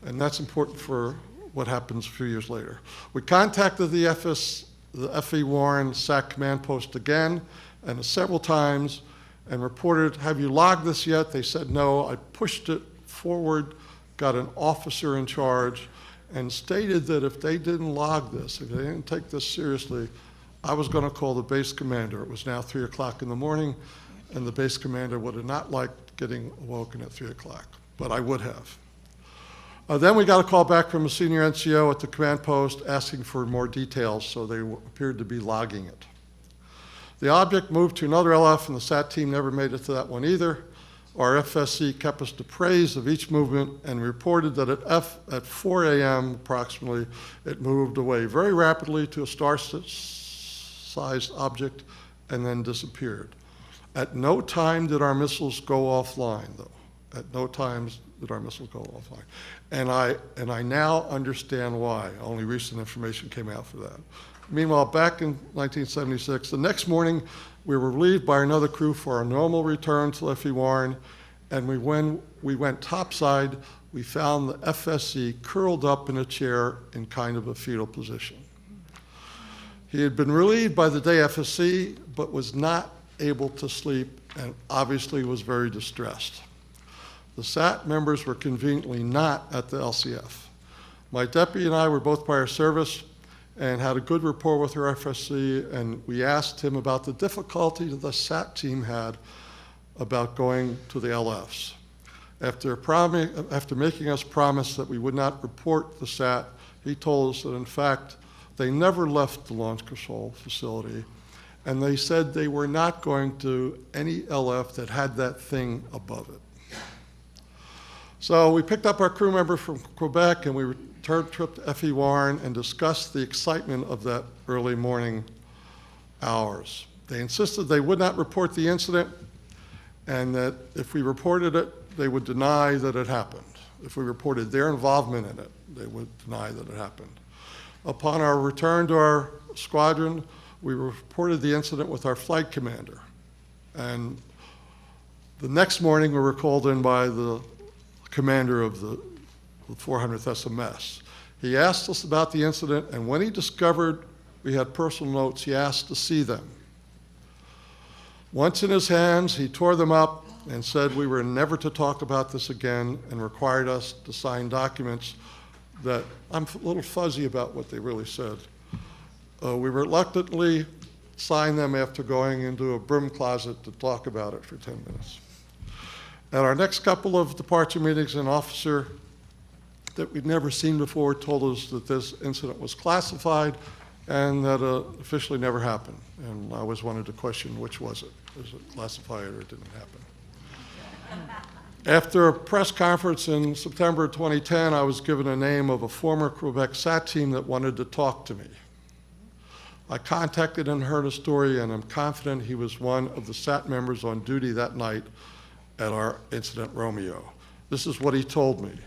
And that's important for what happens a few years later. We contacted the FE Warren SAC command post again, and several times, and reported, have you logged this yet? They said no. I pushed it forward, got an officer in charge, and stated that if they didn't log this, if they didn't take this seriously, I was going to call the base commander. It was now 3 o'clock in the morning, and the base commander would have not liked getting awoken at 3 o'clock, but I would have. Then we got a call back from a senior NCO at the command post asking for more details, so they appeared to be logging it. The object moved to another LF, and the SAT team never made it to that one either. Our FSC kept us appraised of each movement and reported that at 4 a.m. approximately, it moved away very rapidly to a star-sized object and then disappeared. At no time did our missiles go offline, though. At no time did our missiles go offline? And I now understand why. Only recent information came out for that. Meanwhile, back in 1976, the next morning, we were relieved by another crew for our normal return to Leffie Warren, and when we went topside, we found the FSC curled up in a chair in kind of a fetal position. He had been relieved by the day FSC, but was not able to sleep and obviously was very distressed. The SAT members were conveniently not at the LCF. My deputy and I were both prior service and had a good rapport with our FSC, and we asked him about the difficulty that the SAT team had about going to the LFs. After making us promise that we would not report the SAT, he told us that in fact they never left the launch control facility, and they said they were not going to any LF that had that thing above it. So we picked up our crew member from Quebec and we returned trip to F.E. Warren and discussed the excitement of that early morning hours. They insisted they would not report the incident and that if we reported it, they would deny that it happened. If we reported their involvement in it, they would deny that it happened. Upon our return to our squadron, we reported the incident with our flight commander. And the next morning, we were called in by the commander of the 400th SMS. He asked us about the incident, and when he discovered we had personal notes, he asked to see them. Once in his hands, he tore them up and said we were never to talk about this again and required us to sign documents that I'm a little fuzzy about what they really said. We reluctantly signed them after going into a broom closet to talk about it for 10 minutes. At our next couple of departure meetings, an officer that we'd never seen before told us that this incident was classified and that it officially never happened. And I always wanted to question which was it. Was it classified or it didn't happen? After a press conference in September 2010, I was given a name of a former Quebec SAT team that wanted to talk to me. I contacted and heard a story, and I'm confident he was one of the SAT members on duty that night at our incident Romeo. This is what he told me.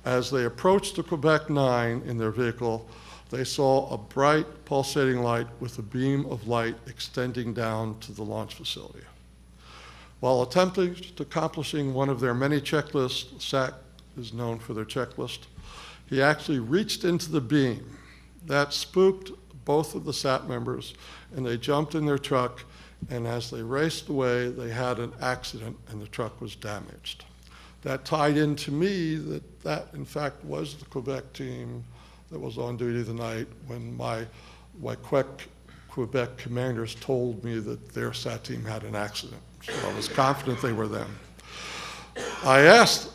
As they approached the Quebec 9 in their vehicle, they saw a bright pulsating light with a beam of light extending down to the launch facility. While attempting to accomplishing one of their many checklists, SAC is known for their checklist, he actually reached into the beam. That spooked both of the SAT members, and they jumped in their truck, and as they raced away, they had an accident and the truck was damaged. That tied into me that in fact was the Quebec team that was on duty the night when my Quebec commanders told me that their SAT team had an accident. So I was confident they were them. I asked,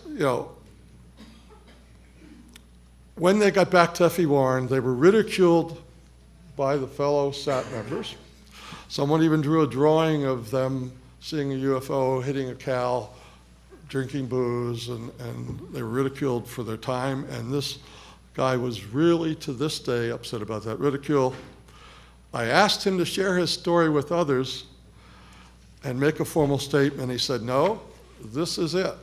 when they got back to F.E. Warren, they were ridiculed by the fellow SAT members. Someone even drew a drawing of them seeing a UFO, hitting a cow, drinking booze, and they were ridiculed for their time. And this guy was really, to this day, upset about that ridicule. I asked him to share his story with others and make a formal statement. He said, no, this is it.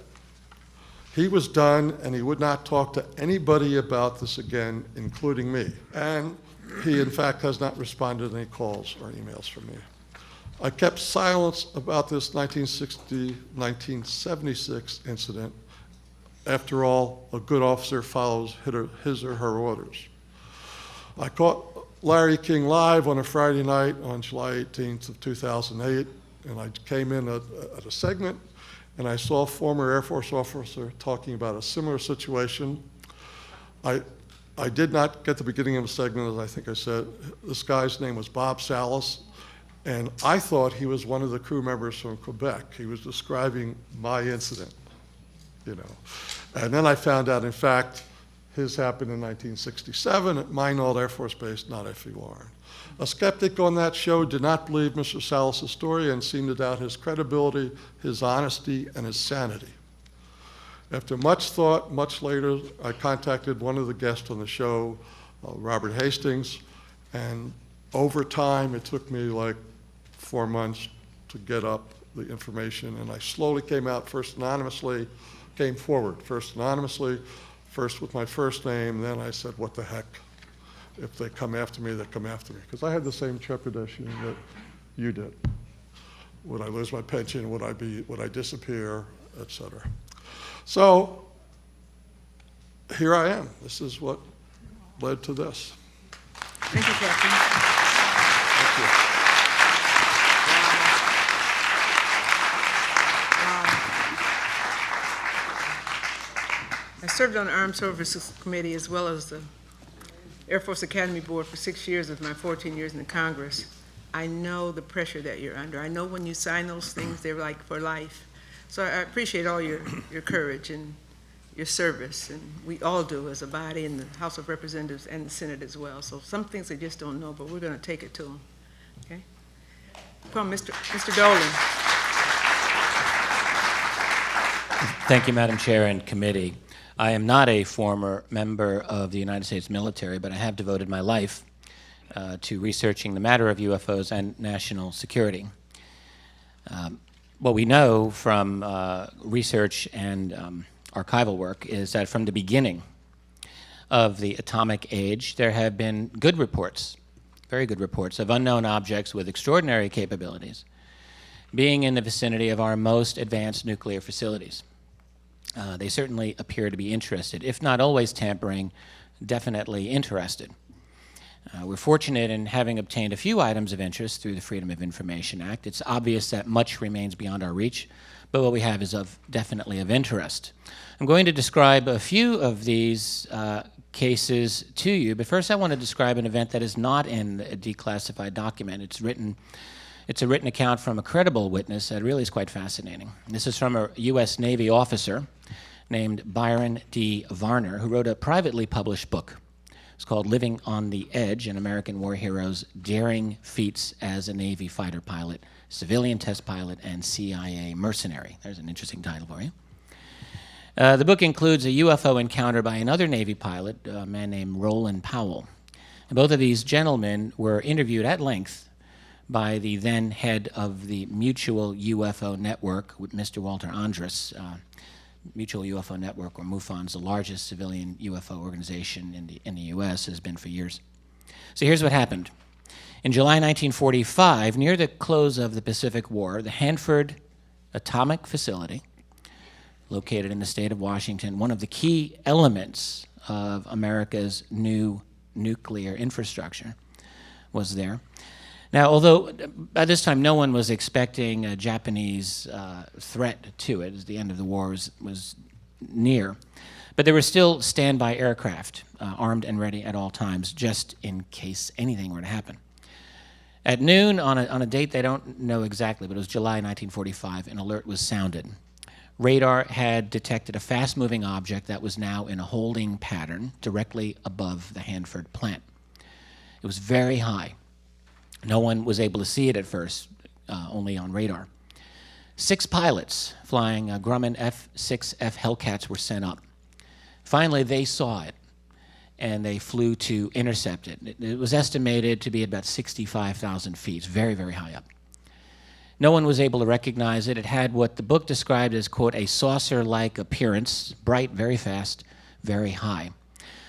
He was done, and he would not talk to anybody about this again, including me. And he, in fact, has not responded to any calls or emails from me. I kept silence about this 1976 incident. After all, a good officer follows his or her orders. I caught Larry King live on a Friday night on July 18th of 2008, and I came in at a segment, and I saw a former Air Force officer talking about a similar situation. I did not get the beginning of the segment, as I think I said. This guy's name was Bob Salas, and I thought he was one of the crew members from Quebec. He was describing my incident, And then I found out, in fact, his happened in 1967 at Minot Air Force Base, not F.E. Warren. A skeptic on that show did not believe Mr. Salas' story and seemed to doubt his credibility, his honesty, and his sanity. After much thought, much later, I contacted one of the guests on the show, Robert Hastings, and over time, it took me like 4 months to get up the information, and I slowly came out first anonymously, came forward, first anonymously, first with my first name, then I said, what the heck? If they come after me, they come after me. Because I had the same trepidation that you did. Would I lose my pension? Would I disappear, et cetera? So here I am. This is what led to this. Thank you, Captain. Thank you. I served on the Armed Services Committee as well as the Air Force Academy Board for 6 years of my 14 years in the Congress. I know the pressure that you're under. I know when you sign those things, they're like for life. So I appreciate all your courage and your service, and we all do as a body in the House of Representatives and the Senate as well. So some things they just don't know, but we're going to take it to them. Okay? Come on, Mr. Dolan. Thank you, Madam Chair and committee. I am not a former member of the United States military, but I have devoted my life to researching the matter of UFOs and national security. What we know from research and archival work is that from the beginning of the atomic age, there have been good reports, very good reports, of unknown objects with extraordinary capabilities being in the vicinity of our most advanced nuclear facilities. They certainly appear to be interested, if not always tampering, definitely interested. We're fortunate in having obtained a few items of interest through the Freedom of Information Act. It's obvious that much remains beyond our reach, but what we have is definitely of interest. I'm going to describe a few of these cases to you, but first I want to describe an event that is not in a declassified document. It's a written account from a credible witness that really is quite fascinating. This is from a U.S. Navy officer named Byron D. Varner, who wrote a privately published book. It's called Living on the Edge, an American War Hero's Daring Feats as a Navy Fighter Pilot, Civilian Test Pilot, and CIA Mercenary. There's an interesting title for you. The book includes a UFO encounter by another Navy pilot, a man named Roland Powell. And both of these gentlemen were interviewed at length by the then head of the Mutual UFO Network, Mr. Walter Andrus. Mutual UFO Network, or MUFON, is the largest civilian UFO organization in the U.S., has been for years. So here's what happened. In July 1945, near the close of the Pacific War, the Hanford Atomic Facility, located in the state of Washington, one of the key elements of America's new nuclear infrastructure, was there. Now, although by this time no one was expecting a Japanese threat to it, as the end of the war was near, but there were still standby aircraft, armed and ready at all times, just in case anything were to happen. At noon, on a date they don't know exactly, but it was July 1945, an alert was sounded. Radar had detected a fast-moving object that was now in a holding pattern directly above the Hanford plant. It was very high. No one was able to see it at first, only on radar. 6 pilots flying Grumman F-6F Hellcats were sent up. Finally, they saw it, and they flew to intercept it. It was estimated to be about 65,000 feet. It's very, very high up. No one was able to recognize it. It had what the book described as, quote, a saucer-like appearance, bright, very fast, very high.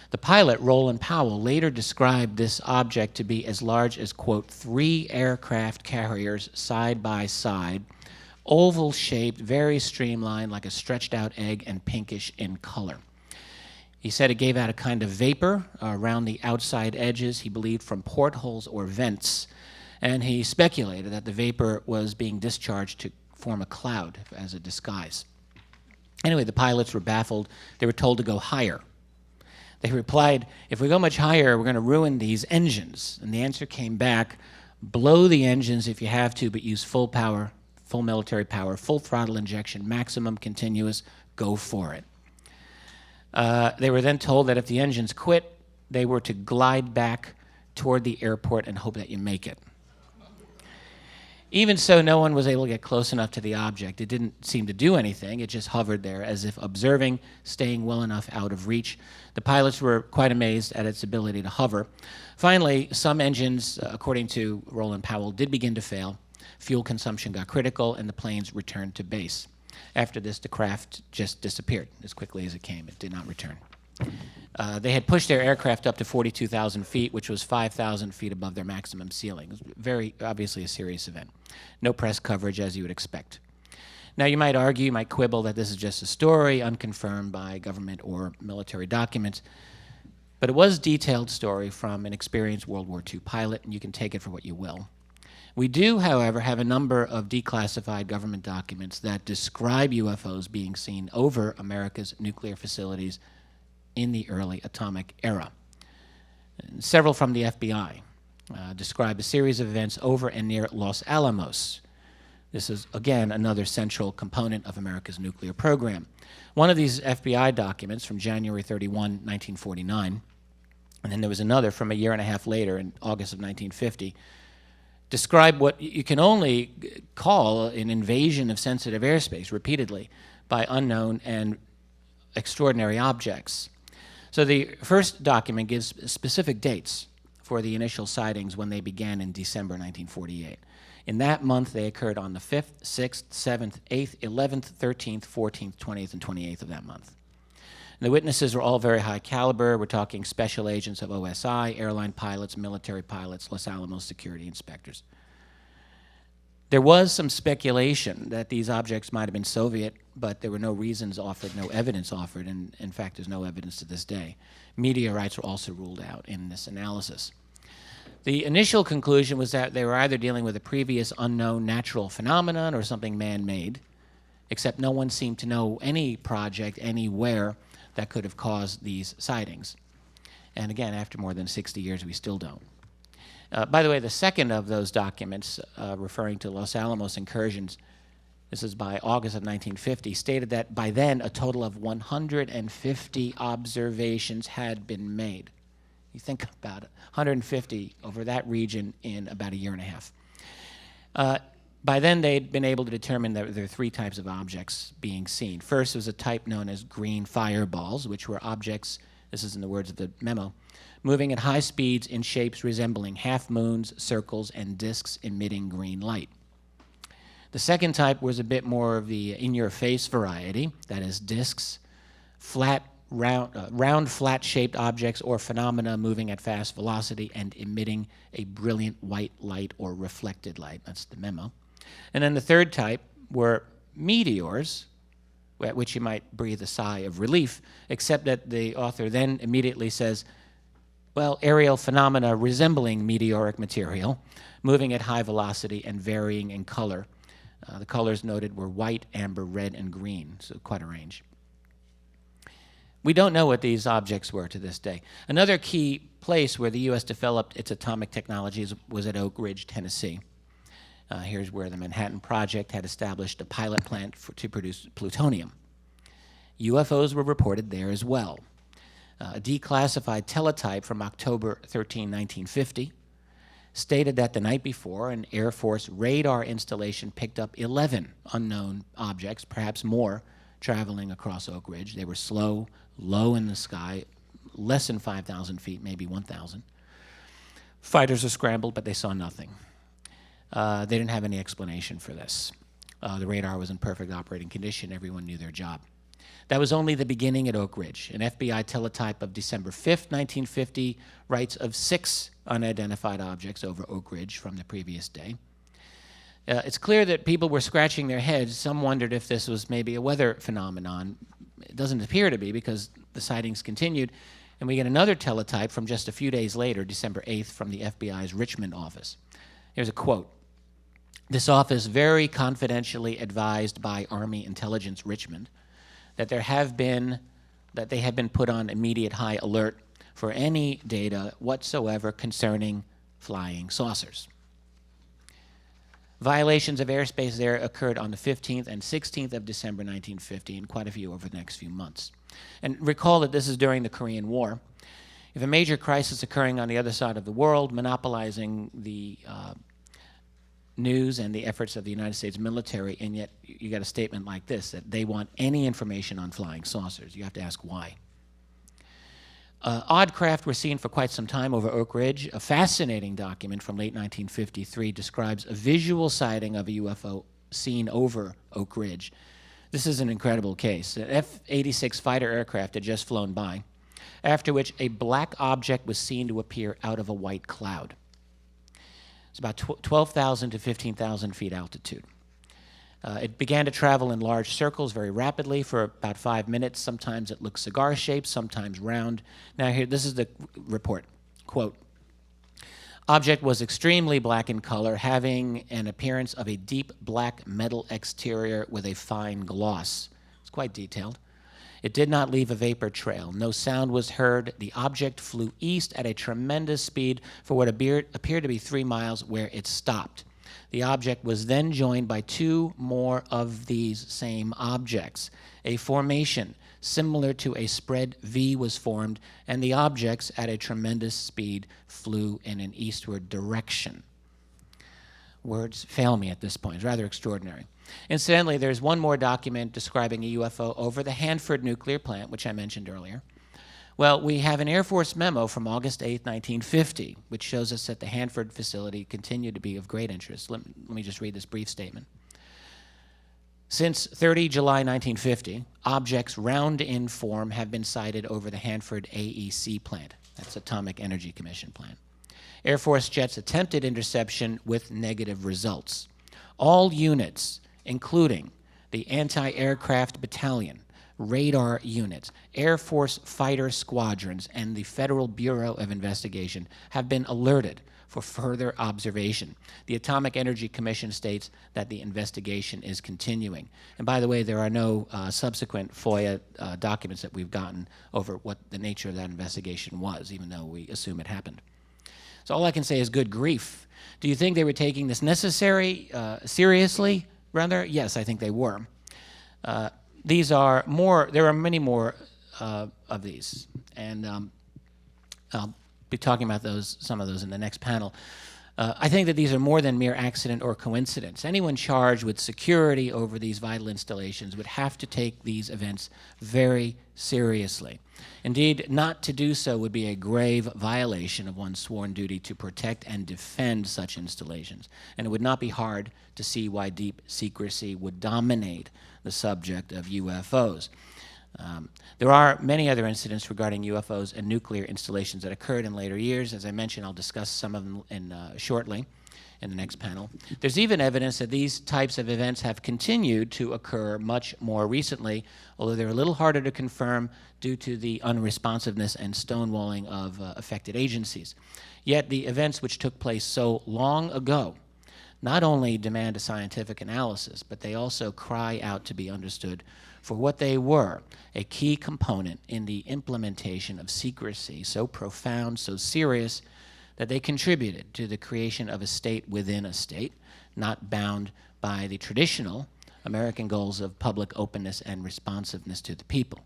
The pilot, Roland Powell, later described this object to be as large as, quote, 3 aircraft carriers side by side, oval-shaped, very streamlined, like a stretched-out egg, and pinkish in color. He said it gave out a kind of vapor around the outside edges, he believed from portholes or vents, and he speculated that the vapor was being discharged to form a cloud as a disguise. Anyway, the pilots were baffled. They were told to go higher. They replied, if we go much higher, we're going to ruin these engines. And the answer came back, blow the engines if you have to, but use full power, full military power, full throttle injection, maximum continuous, go for it. They were then told that if the engines quit, they were to glide back toward the airport and hope that you make it. Even so, no one was able to get close enough to the object. It didn't seem to do anything. It just hovered there as if observing, staying well enough out of reach. The pilots were quite amazed at its ability to hover. Finally, some engines, according to Roland Powell, did begin to fail. Fuel consumption got critical, and the planes returned to base. After this, the craft just disappeared as quickly as it came. It did not return. They had pushed their aircraft up to 42,000 feet, which was 5,000 feet above their maximum ceiling. It was very obviously a serious event. No press coverage, as you would expect. Now, you might argue, you might quibble that this is just a story unconfirmed by government or military documents, but it was a detailed story from an experienced World War II pilot, and you can take it for what you will. We do, however, have a number of declassified government documents that describe UFOs being seen over America's nuclear facilities in the early atomic era. Several from the FBI describe a series of events over and near Los Alamos. This is, again, another central component of America's nuclear program. One of these FBI documents from January 31, 1949, and then there was another from a year and a half later in August of 1950, describe what you can only call an invasion of sensitive airspace repeatedly by unknown and extraordinary objects. So the first document gives specific dates for the initial sightings when they began in December 1948. In that month, they occurred on the 5th, 6th, 7th, 8th, 11th, 13th, 14th, 20th, and 28th of that month. And the witnesses were all very high caliber. We're talking special agents of OSI, airline pilots, military pilots, Los Alamos security inspectors. There was some speculation that these objects might have been Soviet, but there were no reasons offered, no evidence offered, and in fact, there's no evidence to this day. Meteorites were also ruled out in this analysis. The initial conclusion was that they were either dealing with a previous unknown natural phenomenon or something man-made, except no one seemed to know any project anywhere that could have caused these sightings. And again, after more than 60 years, we still don't. By the way, the second of those documents, referring to Los Alamos incursions, this is by August of 1950, stated that by then a total of 150 observations had been made. You think about it, 150 over that region in about a year and a half. By then, they'd been able to determine that there are three types of objects being seen. First was a type known as green fireballs, which were objects, this is in the words of the memo, moving at high speeds in shapes resembling half-moons, circles, and disks emitting green light. The second type was a bit more of the in-your-face variety, that is disks, round, flat-shaped objects or phenomena moving at fast velocity and emitting a brilliant white light or reflected light. That's the memo. And then the third type were meteors, at which you might breathe a sigh of relief, except that the author then immediately says, well, aerial phenomena resembling meteoric material, moving at high velocity and varying in color. The colors noted were white, amber, red, and green, so quite a range. We don't know what these objects were to this day. Another key place where the U.S. developed its atomic technologies was at Oak Ridge, Tennessee. Here's where the Manhattan Project had established a pilot plant to produce plutonium. UFOs were reported there as well. A declassified teletype from October 13, 1950, stated that the night before, an Air Force radar installation picked up 11 unknown objects, perhaps more, traveling across Oak Ridge. They were slow, low in the sky, less than 5,000 feet, maybe 1,000. Fighters were scrambled, but they saw nothing. They didn't have any explanation for this. The radar was in perfect operating condition. Everyone knew their job. That was only the beginning at Oak Ridge. An FBI teletype of December 5th, 1950, writes of 6 unidentified objects over Oak Ridge from the previous day. It's clear that people were scratching their heads. Some wondered if this was maybe a weather phenomenon. It doesn't appear to be because the sightings continued. And we get another teletype from just a few days later, December 8th, from the FBI's Richmond office. Here's a quote. This office very confidentially advised by Army Intelligence Richmond that they have been put on immediate high alert for any data whatsoever concerning flying saucers. Violations of airspace there occurred on the 15th and 16th of December 1950, and quite a few over the next few months. And recall that this is during the Korean War. If a major crisis occurring on the other side of the world, monopolizing the news and the efforts of the United States military, and yet you got a statement like this, that they want any information on flying saucers. You have to ask why. Odd craft were seen for quite some time over Oak Ridge. A fascinating document from late 1953 describes a visual sighting of a UFO seen over Oak Ridge. This is an incredible case. An F-86 fighter aircraft had just flown by, after which a black object was seen to appear out of a white cloud. It's about 12,000 to 15,000 feet altitude. It began to travel in large circles very rapidly for about 5 minutes. Sometimes it looked cigar-shaped, sometimes round. Now here, this is the report. Quote, object was extremely black in color, having an appearance of a deep black metal exterior with a fine gloss. It's quite detailed. It did not leave a vapor trail. No sound was heard. The object flew east at a tremendous speed for what appeared to be 3 miles, where it stopped. The object was then joined by 2 more of these same objects. A formation similar to a spread V was formed, and the objects at a tremendous speed flew in an eastward direction. Words fail me at this point. It's rather extraordinary. Incidentally, there's one more document describing a UFO over the Hanford nuclear plant, which I mentioned earlier. Well, we have an Air Force memo from August 8, 1950, which shows us that the Hanford facility continued to be of great interest. Let me just read this brief statement. Since 30 July 1950, objects round in form have been sighted over the Hanford AEC plant. That's Atomic Energy Commission plant. Air Force jets attempted interception with negative results. All units, including the anti-aircraft battalion, radar units, Air Force fighter squadrons, and the Federal Bureau of Investigation have been alerted for further observation. The Atomic Energy Commission states that the investigation is continuing. And by the way, there are no subsequent FOIA documents that we've gotten over what the nature of that investigation was, even though we assume it happened. So all I can say is good grief. Do you think they were taking this seriously, rather? Yes, I think they were. There are many more of these, and I'll be talking about some of those in the next panel. I think that these are more than mere accident or coincidence. Anyone charged with security over these vital installations would have to take these events very seriously. Indeed, not to do so would be a grave violation of one's sworn duty to protect and defend such installations, and it would not be hard to see why deep secrecy would dominate the subject of UFOs. There are many other incidents regarding UFOs and nuclear installations that occurred in later years. As I mentioned, I'll discuss some of them shortly in the next panel. There's even evidence that these types of events have continued to occur much more recently, although they're a little harder to confirm due to the unresponsiveness and stonewalling of affected agencies. Yet the events which took place so long ago not only demand a scientific analysis, but they also cry out to be understood for what they were, a key component in the implementation of secrecy so profound, so serious, that they contributed to the creation of a state within a state, not bound by the traditional American goals of public openness and responsiveness to the people.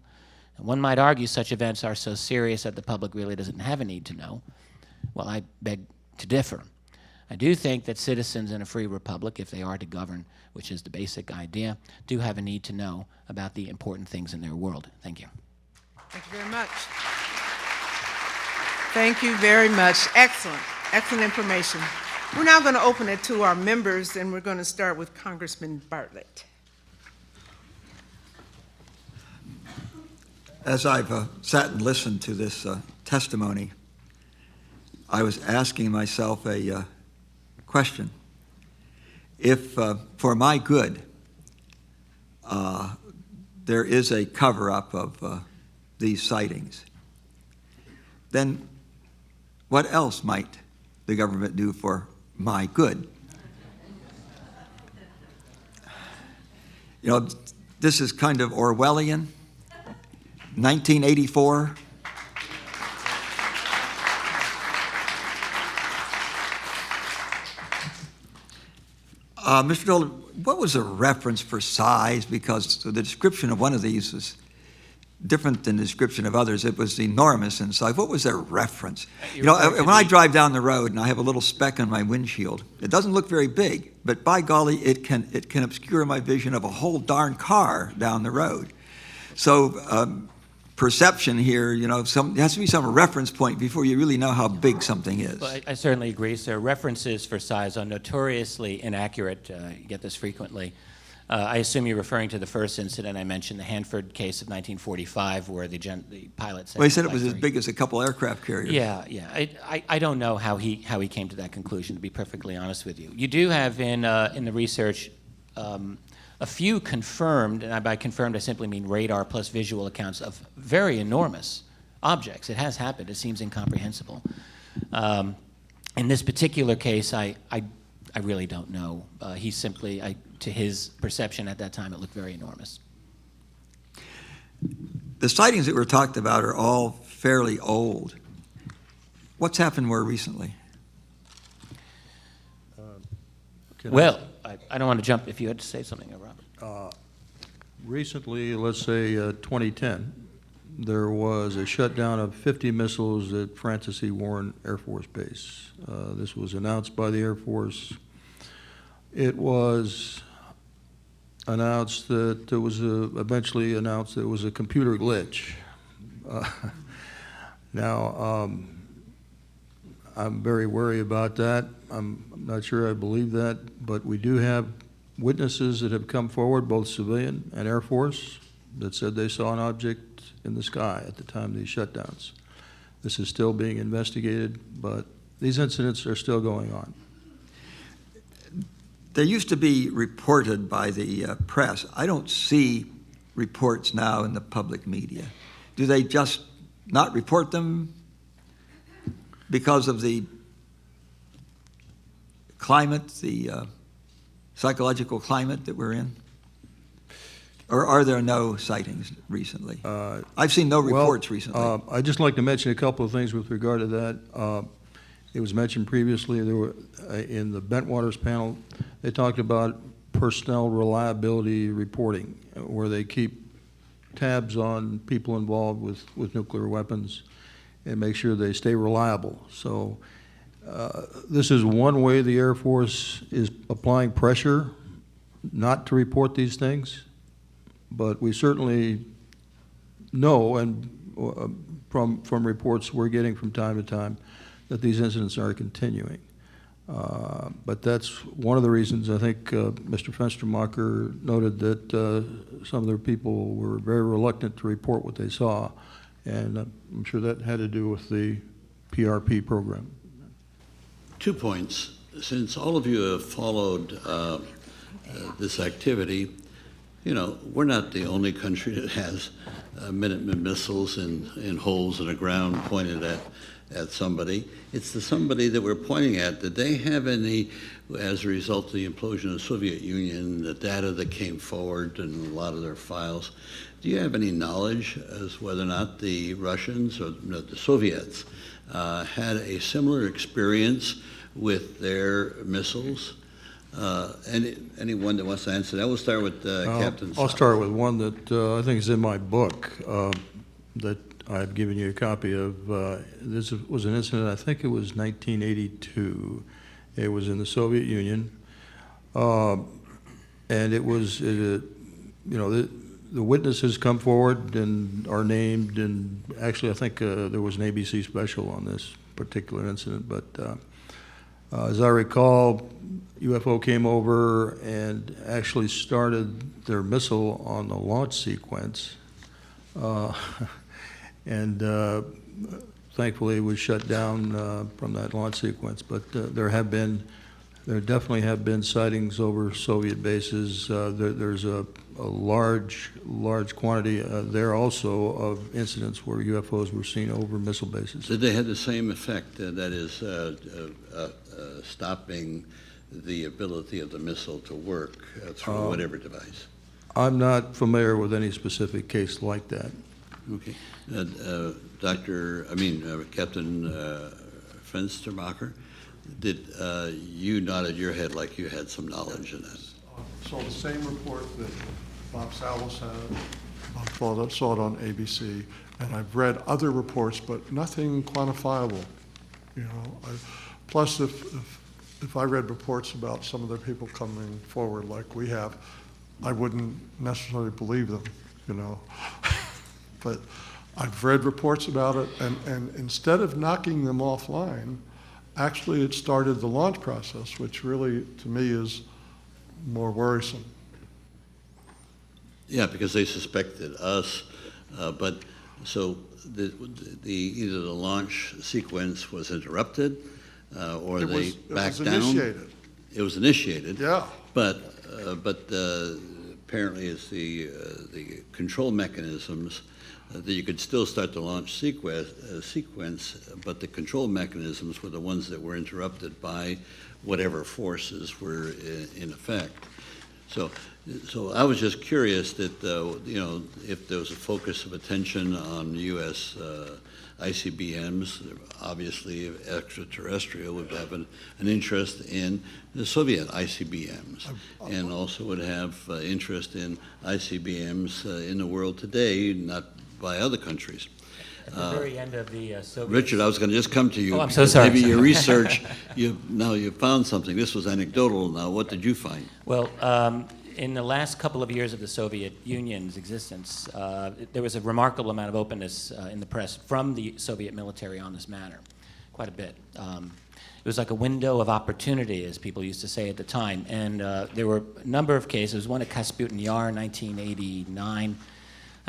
And one might argue such events are so serious that the public really doesn't have a need to know. Well, I beg to differ. I do think that citizens in a free republic, if they are to govern, which is the basic idea, do have a need to know about the important things in their world. Thank you. Thank you very much. Thank you very much. Excellent, excellent information. We're now going to open it to our members, and we're going to start with Congressman Bartlett. As I've sat and listened to this testimony, I was asking myself a question. If, for my good, there is a cover-up of these sightings, then what else might the government do for my good? You know, this is kind of Orwellian. 1984. Mr. Dolan, what was the reference for size? Because the description of one of these was different than the description of others. It was enormous in size. What was their reference? You know, when I drive down the road and I have a little speck on my windshield, it doesn't look very big, but by golly, it can obscure my vision of a whole darn car down the road. So perception here, you know, there has to be some reference point before you really know how big something is. Well, I certainly agree, sir. References for size are notoriously inaccurate. You get this frequently. I assume you're referring to the first incident I mentioned, the Hanford case of 1945, where the pilot said... Well, he said it was as big as a couple aircraft carriers. Yeah. I don't know how he came to that conclusion, to be perfectly honest with you. You do have in the research a few confirmed, and by confirmed I simply mean radar plus visual accounts of very enormous objects. It has happened. It seems incomprehensible. In this particular case, I really don't know. He simply, to his perception at that time, it looked very enormous. The sightings that were talked about are all fairly old. What's happened more recently? Well, I don't want to jump if you had to say something, Robert. Recently, let's say 2010, there was a shutdown of 50 missiles at Francis E. Warren Air Force Base. This was announced by the Air Force. It was announced that there was eventually announced that it was a computer glitch. Now, I'm very wary about that. I'm not sure I believe that, but we do have witnesses that have come forward, both civilian and Air Force, that said they saw an object in the sky at the time of these shutdowns. This is still being investigated, but these incidents are still going on. They used to be reported by the press. I don't see reports now in the public media. Do they just not report them because of the climate, the psychological climate that we're in? Or are there no sightings recently? I've seen no reports recently. I'd just like to mention a couple of things with regard to that. It was mentioned previously, there were, in the Bentwaters panel, they talked about personnel reliability reporting, where they keep tabs on people involved with nuclear weapons and make sure they stay reliable. So this is one way the Air Force is applying pressure not to report these things, but we certainly know, and from reports we're getting from time to time, that these incidents are continuing. But that's one of the reasons I think Mr. Fenstermacher noted that some of their people were very reluctant to report what they saw, and I'm sure that had to do with the PRP program. 2 points. Since all of you have followed this activity, you know, we're not the only country that has Minuteman missiles in holes in the ground pointed at somebody. It's the somebody that we're pointing at. Did they have any, as a result of the implosion of the Soviet Union, the data that came forward and a lot of their files, do you have any knowledge as whether or not the Russians or the Soviets had a similar experience with their missiles? Anyone that wants to answer that? We'll start with Captain I'll start with one that I think is in my book that I've given you a copy of. This was an incident, I think it was 1982. It was in the Soviet Union. And it was, you know, the witnesses come forward and are named, and actually I think there was an ABC special on this particular incident, but as I recall, UFO came over and actually started their missile on the launch sequence. And thankfully it was shut down from that launch sequence. But there definitely have been sightings over Soviet bases. There's a large quantity there also of incidents where UFOs were seen over missile bases. Did they have the same effect, that is, stopping the ability of the missile to work through whatever device? I'm not familiar with any specific case like that. Okay. Captain Fenstermacher, did you nodded your head like you had some knowledge in that? So the same report that Bob Salas had, I saw it on ABC, and I've read other reports, but nothing quantifiable. You know, plus if I read reports about some of the people coming forward like we have, I wouldn't necessarily believe them, you know. But I've read reports about it, and instead of knocking them offline, actually it started the launch process, which really, to me, is more worrisome. Yeah, because they suspected us, but so either the launch sequence was interrupted, or they backed down. Initiated. It was initiated. Yeah. But apparently it's the control mechanisms that you could still start the launch sequence, but the control mechanisms were the ones that were interrupted by whatever forces were in effect. So I was just curious that, if there was a focus of attention on U.S. ICBMs, obviously extraterrestrial would have an interest in the Soviet ICBMs, and also would have interest in ICBMs in the world today, not by other countries. At the very end of the Soviet... Richard, I was going to just come to you. Oh, I'm so sorry. Maybe your research, you found something. This was anecdotal. Now, what did you find? Well, in the last couple of years of the Soviet Union's existence, there was a remarkable amount of openness in the press from the Soviet military on this matter, quite a bit. It was like a window of opportunity, as people used to say at the time, and there were a number of cases. One at Kasputin Yar in 1989.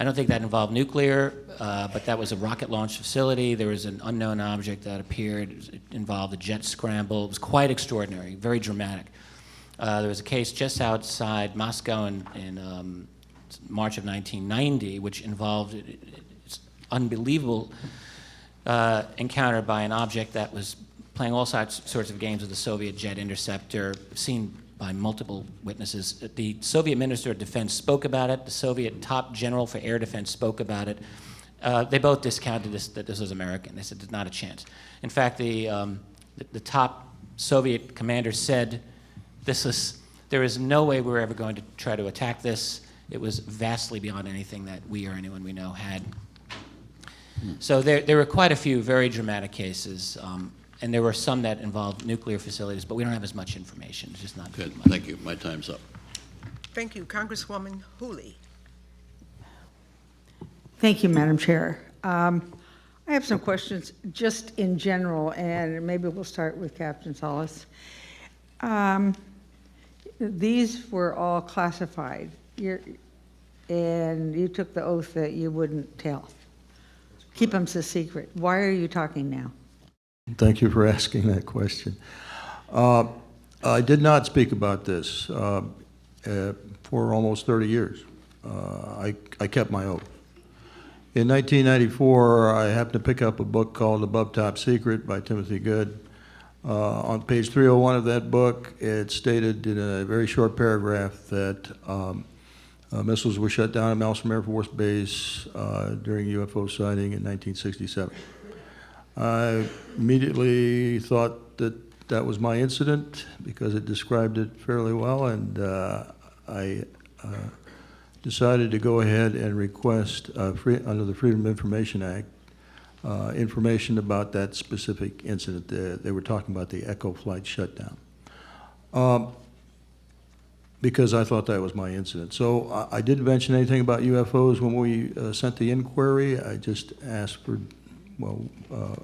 I don't think that involved nuclear, but that was a rocket launch facility. There was an unknown object that appeared. It involved a jet scramble. It was quite extraordinary, very dramatic. There was a case just outside Moscow in March of 1990, which involved an unbelievable encounter by an object that was playing all sorts of games with the Soviet jet interceptor, seen by multiple witnesses. The Soviet Minister of Defense spoke about it. The Soviet top general for air defense spoke about it. They both discounted that this was American. They said there's not a chance. In fact, the top Soviet commander said, there is no way we're ever going to try to attack this. It was vastly beyond anything that we or anyone we know had. So there were quite a few very dramatic cases, and there were some that involved nuclear facilities, but we don't have as much information. It's just not Good. much. Thank you. My time's up. Thank you. Congresswoman Hooley. Thank you, Madam Chair. I have some questions just in general, and maybe we'll start with Captain Solis. These were all classified, and you took the oath that you wouldn't tell. Keep them so secret. Why are you talking now? Thank you for asking that question. I did not speak about this for almost 30 years. I kept my oath. In 1994, I happened to pick up a book called Above Top Secret by Timothy Good. On page 301 of that book, it stated in a very short paragraph that missiles were shut down at Malmstrom Air Force Base during UFO sighting in 1967. I immediately thought that was my incident because it described it fairly well, and I decided to go ahead and request, under the Freedom of Information Act, information about that specific incident. They were talking about the Echo flight shutdown. Because I thought that was my incident. So I didn't mention anything about UFOs when we sent the inquiry. I just asked for,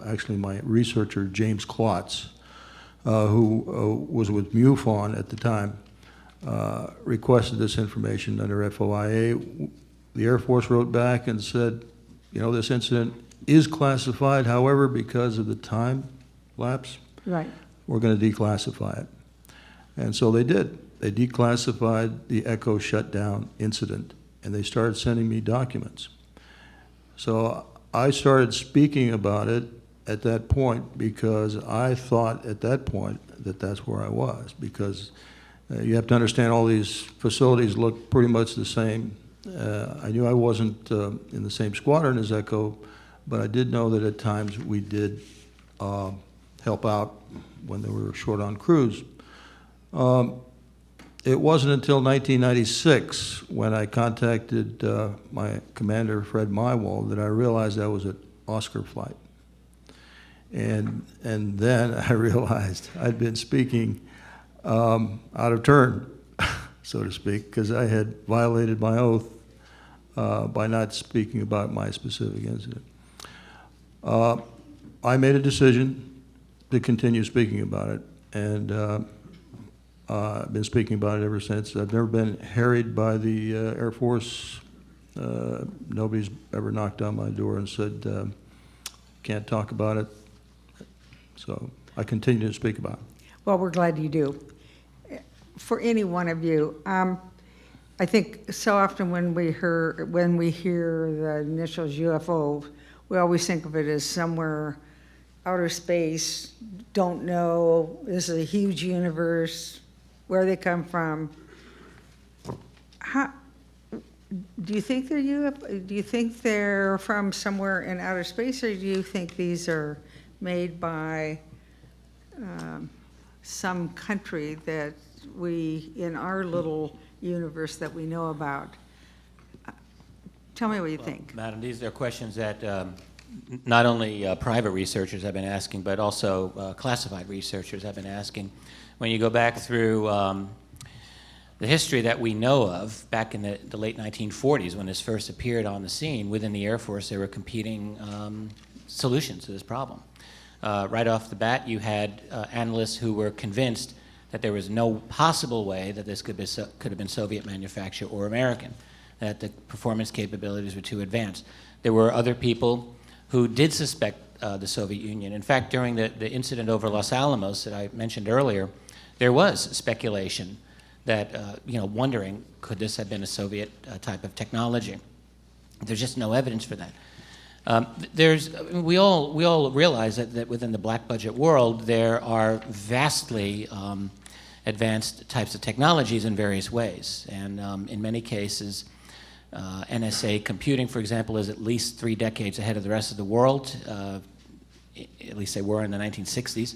actually my researcher, James Klotz, who was with MUFON at the time, requested this information under FOIA. The Air Force wrote back and said, this incident is classified, however, because of the time lapse, Right. we're going to declassify it. And so they did. They declassified the Echo shutdown incident, and they started sending me documents. So I started speaking about it at that point because I thought at that point that that's where I was, because you have to understand all these facilities look pretty much the same. I knew I wasn't in the same squadron as Echo, but I did know that at times we did help out when they were short on crews. It wasn't until 1996 when I contacted my commander, Fred Mywald, that I realized I was at Oscar flight. And then I realized I'd been speaking out of turn, so to speak, because I had violated my oath by not speaking about my specific incident. I made a decision to continue speaking about it, and I've been speaking about it ever since. I've never been harried by the Air Force. Nobody's ever knocked on my door and said, can't talk about it. So I continue to speak about it. Well, we're glad you do. For any one of you, I think so often when we hear the initials UFO, we always think of it as somewhere outer space, don't know, this is a huge universe, where they come from. Do you think they're UFO? Do you think they're from somewhere in outer space, or do you think these are made by some country that we, in our little universe that we know about? Tell me what you think. Madam, these are questions that not only private researchers have been asking, but also classified researchers have been asking. When you go back through the history that we know of, back in the late 1940s, when this first appeared on the scene, within the Air Force, there were competing solutions to this problem. Right off the bat, you had analysts who were convinced that there was no possible way that this could have been Soviet manufactured or American, that the performance capabilities were too advanced. There were other people who did suspect the Soviet Union. In fact, during the incident over Los Alamos that I mentioned earlier, there was speculation that, wondering, could this have been a Soviet type of technology? There's just no evidence for that. We all realize that within the black budget world, there are vastly advanced types of technologies in various ways. And in many cases, NSA computing, for example, is at least 3 decades ahead of the rest of the world. At least they were in the 1960s,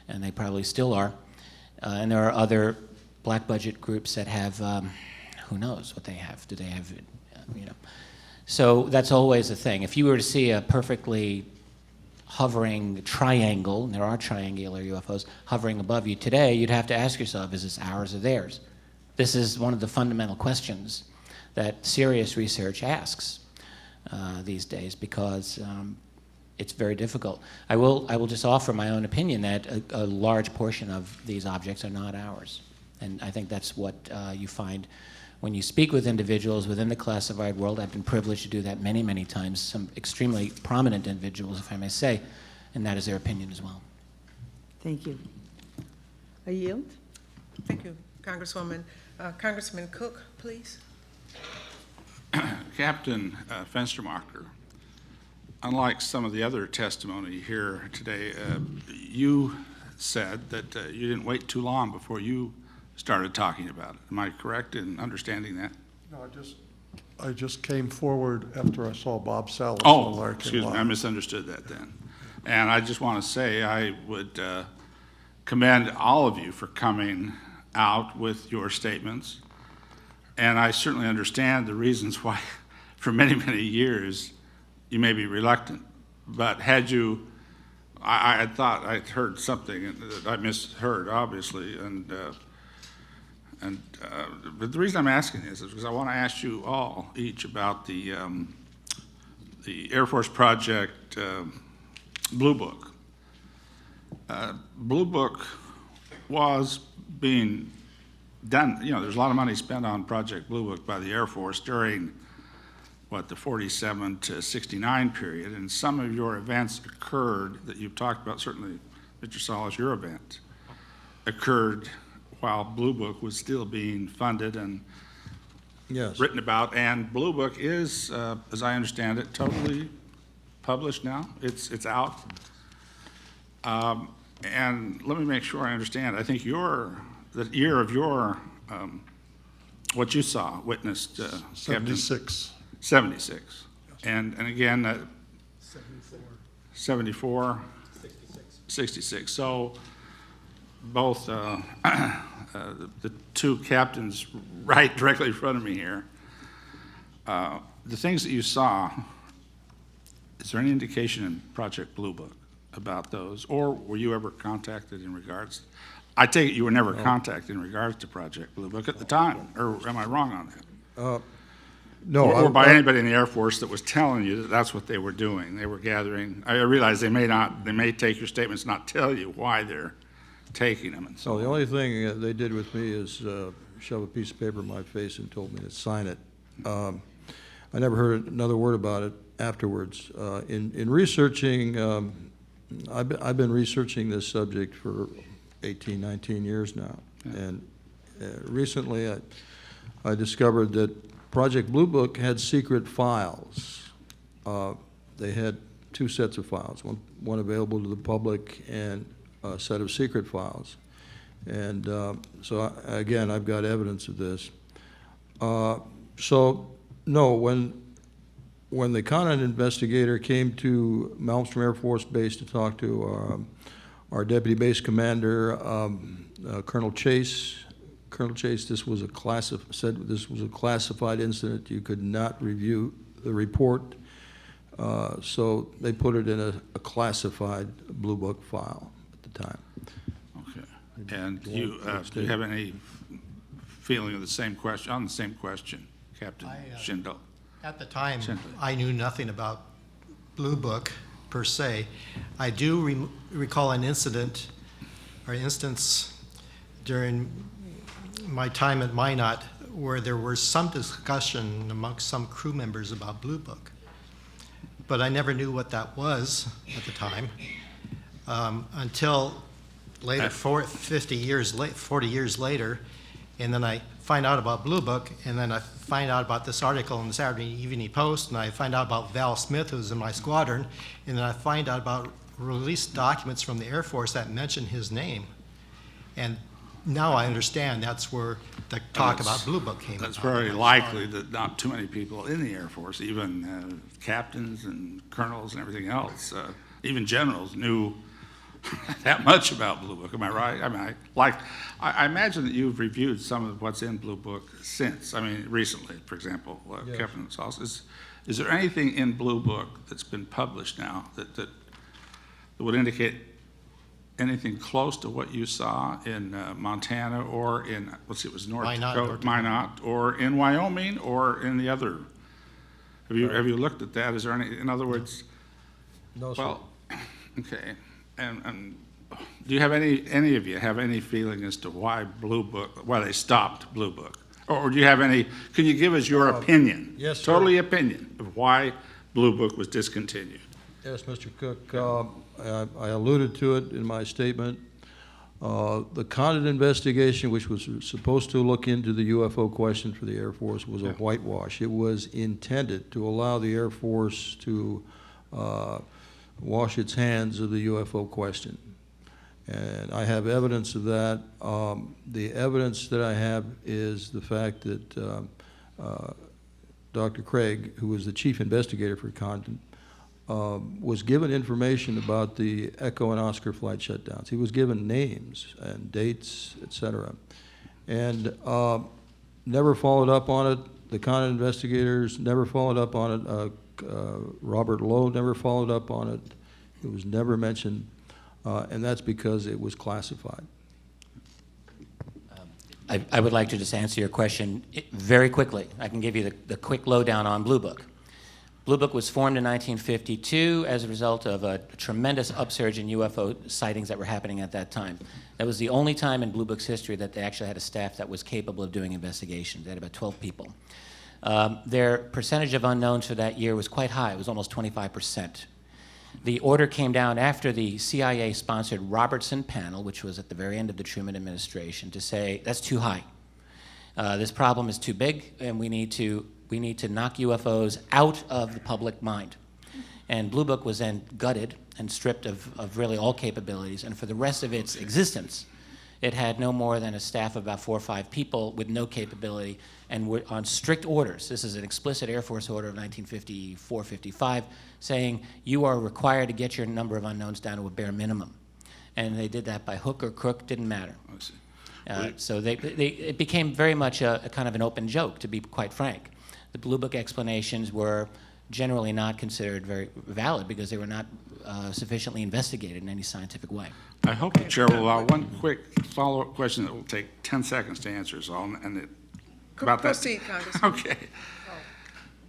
and they probably still are. And there are other black budget groups that have, who knows what they have. Do they have, So that's always a thing. If you were to see a perfectly hovering triangle, and there are triangular UFOs hovering above you today, you'd have to ask yourself, is this ours or theirs? This is one of the fundamental questions that serious research asks these days, because it's very difficult. I will just offer my own opinion that a large portion of these objects are not ours. And I think that's what you find when you speak with individuals within the classified world. I've been privileged to do that many, many times, some extremely prominent individuals, if I may say, and that is their opinion as well. Thank you. I yield. Thank you, Congresswoman. Congressman Cook, please. Captain Fenstermacher, unlike some of the other testimony here today, you said that you didn't wait too long before you started talking about it. Am I correct in understanding that? No, I just came forward after I saw Bob Salas. Oh, excuse me, I misunderstood that then. And I just want to say I would commend all of you for coming out with your statements. And I certainly understand the reasons why for many, many years you may be reluctant. But had you, I thought I'd heard something that I misheard, obviously, but the reason I'm asking this is because I want to ask you all each about the Air Force Project Blue Book. Blue Book was being done, there's a lot of money spent on Project Blue Book by the Air Force during, the 47 to 69 period, and some of your events occurred that you've talked about, certainly, Mr. Salas, your event, occurred while Blue Book was still being funded and written about. And Blue Book is, as I understand it, totally published now. It's out. And let me make sure I understand. I think the year of your, what you saw, witnessed, 76. 76. And again, 74. 66. So both the two captains right directly in front of me here, the things that you saw, is there any indication in Project Blue Book about those, or were you ever contacted in regards? I take it you were never contacted in regards to Project Blue Book at the time, or am I wrong on that? No. Or by anybody in the Air Force that was telling you that that's what they were doing. They were gathering. I realize they may take your statements, not tell you why they're taking them and so So on. the only thing they did with me is shove a piece of paper in my face and told me to sign it. I never heard another word about it afterwards. In researching, I've been researching this subject for 18, 19 years now. Yeah. And recently I discovered that Project Blue Book had secret files. They had two sets of files, one available to the public and a set of secret files. And so, again, I've got evidence of this. So, no, when the Conant investigator came to Malmstrom Air Force Base to talk to our deputy base commander, Colonel Chase, this was said this was a classified incident. You could not review the report. So they put it in a classified Blue Book file at the time. Okay. And do you have any feeling of the same question, on the same question, Captain Schindel? At the time, I knew nothing about Blue Book per se. I do recall an incident or instance during my time at Minot where there was some discussion amongst some crew members about Blue Book. But I never knew what that was at the time until later, 40 years later, and then I find out about Blue Book, and then I find out about this article in the Saturday Evening Post, and I find out about Val Smith, who's in my squadron, and then I find out about released documents from the Air Force that mention his name. And now I understand that's where the talk about Blue Book came. That's very likely that not too many people in the Air Force, even captains and colonels and everything else, even generals, knew that much about Blue Book. Am I right? I mean, I imagine that you've reviewed some of what's in Blue Book since. I mean, recently, for example, Yes. Captain Sauce. Is there anything in Blue Book that's been published now that would indicate anything close to what you saw in Montana or in, let's see, it was North Dakota, Minot, or in Wyoming, or in the other? Have you looked at that? Is there any, in other words? No, sir. Well, okay. And do you have any of you have any feeling as to why Blue Book, why they stopped Blue Book? Or do you have any, can you give us your opinion? Yes, sir. Totally opinion of why Blue Book was discontinued? Yes, Mr. Cook. I alluded to it in my statement. The Conant investigation, which was supposed to look into the UFO question for the Air Force, was a whitewash. It was intended to allow the Air Force to wash its hands of the UFO question. And I have evidence of that. The evidence that I have is the fact that Dr. Craig, who was the chief investigator for Conant, was given information about the Echo and Oscar flight shutdowns. He was given names and dates, et cetera, and never followed up on it. The Conant investigators never followed up on it. Robert Lowe never followed up on it. It was never mentioned, and that's because it was classified. I would like to just answer your question very quickly. I can give you the quick lowdown on Blue Book. Blue Book was formed in 1952 as a result of a tremendous upsurge in UFO sightings that were happening at that time. That was the only time in Blue Book's history that they actually had a staff that was capable of doing investigations. They had about 12 people. Their percentage of unknowns for that year was quite high. It was almost 25%. The order came down after the CIA-sponsored Robertson panel, which was at the very end of the Truman administration, to say, that's too high. This problem is too big, and we need to knock UFOs out of the public mind. And Blue Book was then gutted and stripped of really all capabilities, and for the rest of its existence, it had no more than a staff of about 4 or 5 people with no capability, and were on strict orders. This is an explicit Air Force order of 1954-55, saying you are required to get your number of unknowns down to a bare minimum. And they did that by hook or crook, didn't matter. So it became very much a kind of an open joke, to be quite frank. The Blue Book explanations were generally not considered very valid because they were not sufficiently investigated in any scientific way. I hope the chair will allow one quick follow-up question that will take 10 seconds to answer, so about that. Proceed, Congressman. Okay.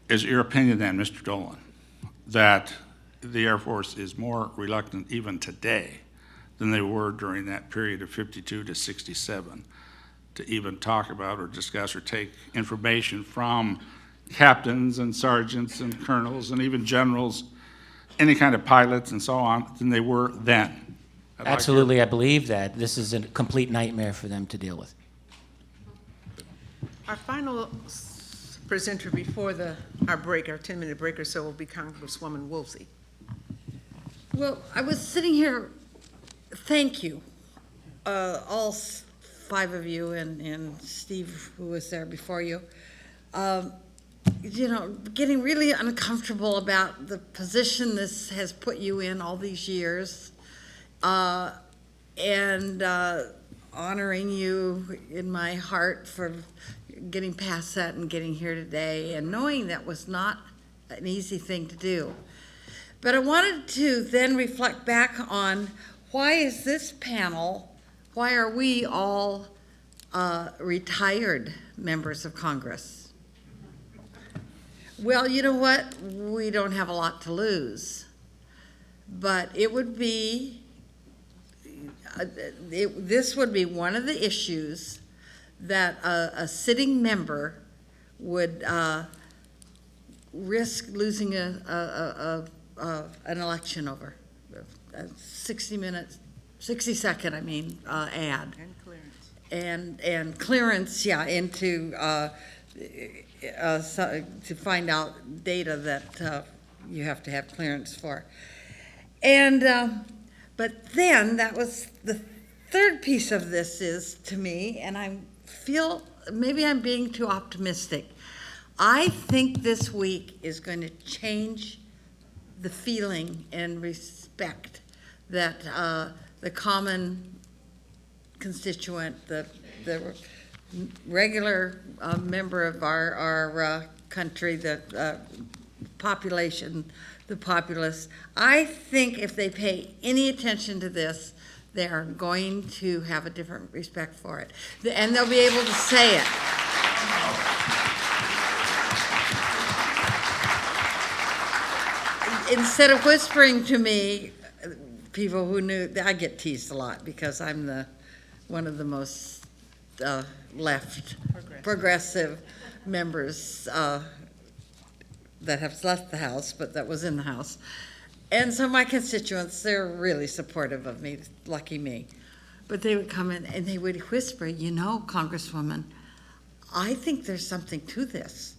Is it your opinion then, Mr. Dolan, that the Air Force is more reluctant even today than they were during that period of 52 to 67 to even talk about or discuss or take information from captains and sergeants and colonels and even generals, any kind of pilots and so on, than they were then. Absolutely, I believe that this is a complete nightmare for them to deal with. Our final presenter before our break, our 10-minute break or so, will be Congresswoman Woolsey. Well, I was sitting here, thank you, all five of you and Steve, who was there before you, you know, getting really uncomfortable about the position this has put you in all these years, and honoring you in my heart for getting past that and getting here today, and knowing that was not an easy thing to do. But I wanted to then reflect back on why is this panel, why are we all retired members of Congress? Well, you know what? We don't have a lot to lose. But it would be, this would be one of the issues that a sitting member would risk losing an election over. A 60-second, ad. And clearance. And clearance, yeah, into, to find out data that you have to have clearance for. And, but then that was the third piece of this is to me, and I feel maybe I'm being too optimistic. I think this week is going to change the feeling and respect that the common constituent, the regular member of our country, the population, the populace, I think if they pay any attention to this, they are going to have a different respect for it. And they'll be able to say it. Instead of whispering to me, people who knew, I get teased a lot because I'm one of the most left, progressive members that have left the House, but that was in the House. And so my constituents, they're really supportive of me, lucky me. But they would come in and they would whisper, you know, Congresswoman, I think there's something to this.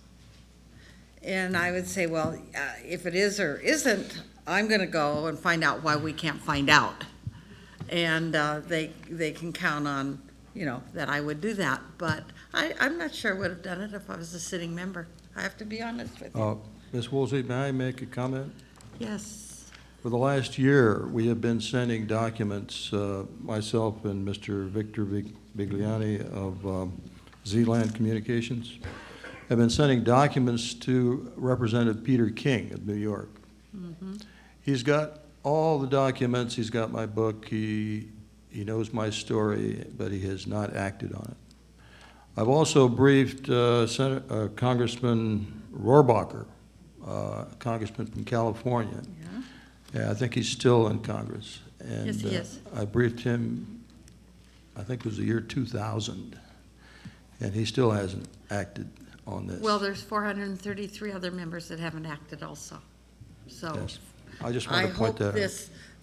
And I would say, well, if it is or isn't, I'm going to go and find out why we can't find out. And they can count on, you know, that I would do that. But I'm not sure I would have done it if I was a sitting member. I have to be honest with you. Ms. Woolsey, may I make a comment? Yes. For the last year, we have been sending documents, myself and Mr. Victor Bigliani of Zealand Communications, have been sending documents to Representative Peter King of New York. Mm-hmm. He's got all the documents, he's got my book, he knows my story, but he has not acted on it. I've also briefed Congressman Rohrabacher, congressman from California. Yeah, I think he's still in Congress. And, yes, he is. I briefed him, I think it was the year 2000, and he still hasn't acted on this. Well, there's 433 other members that haven't acted also. So Yes. I just wanted to point that out. I hope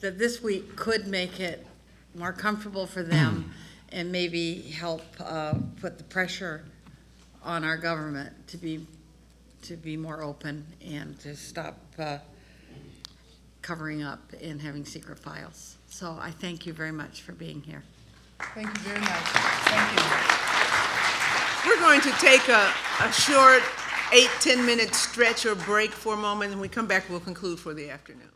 that this week could make it more comfortable for them and maybe help put the pressure on our government to be more open and to stop covering up and having secret files. So I thank you very much for being here. Thank you very much. Thank you. We're going to take a short 8-10 minute stretch or break for a moment, and when we come back, we'll conclude for the afternoon.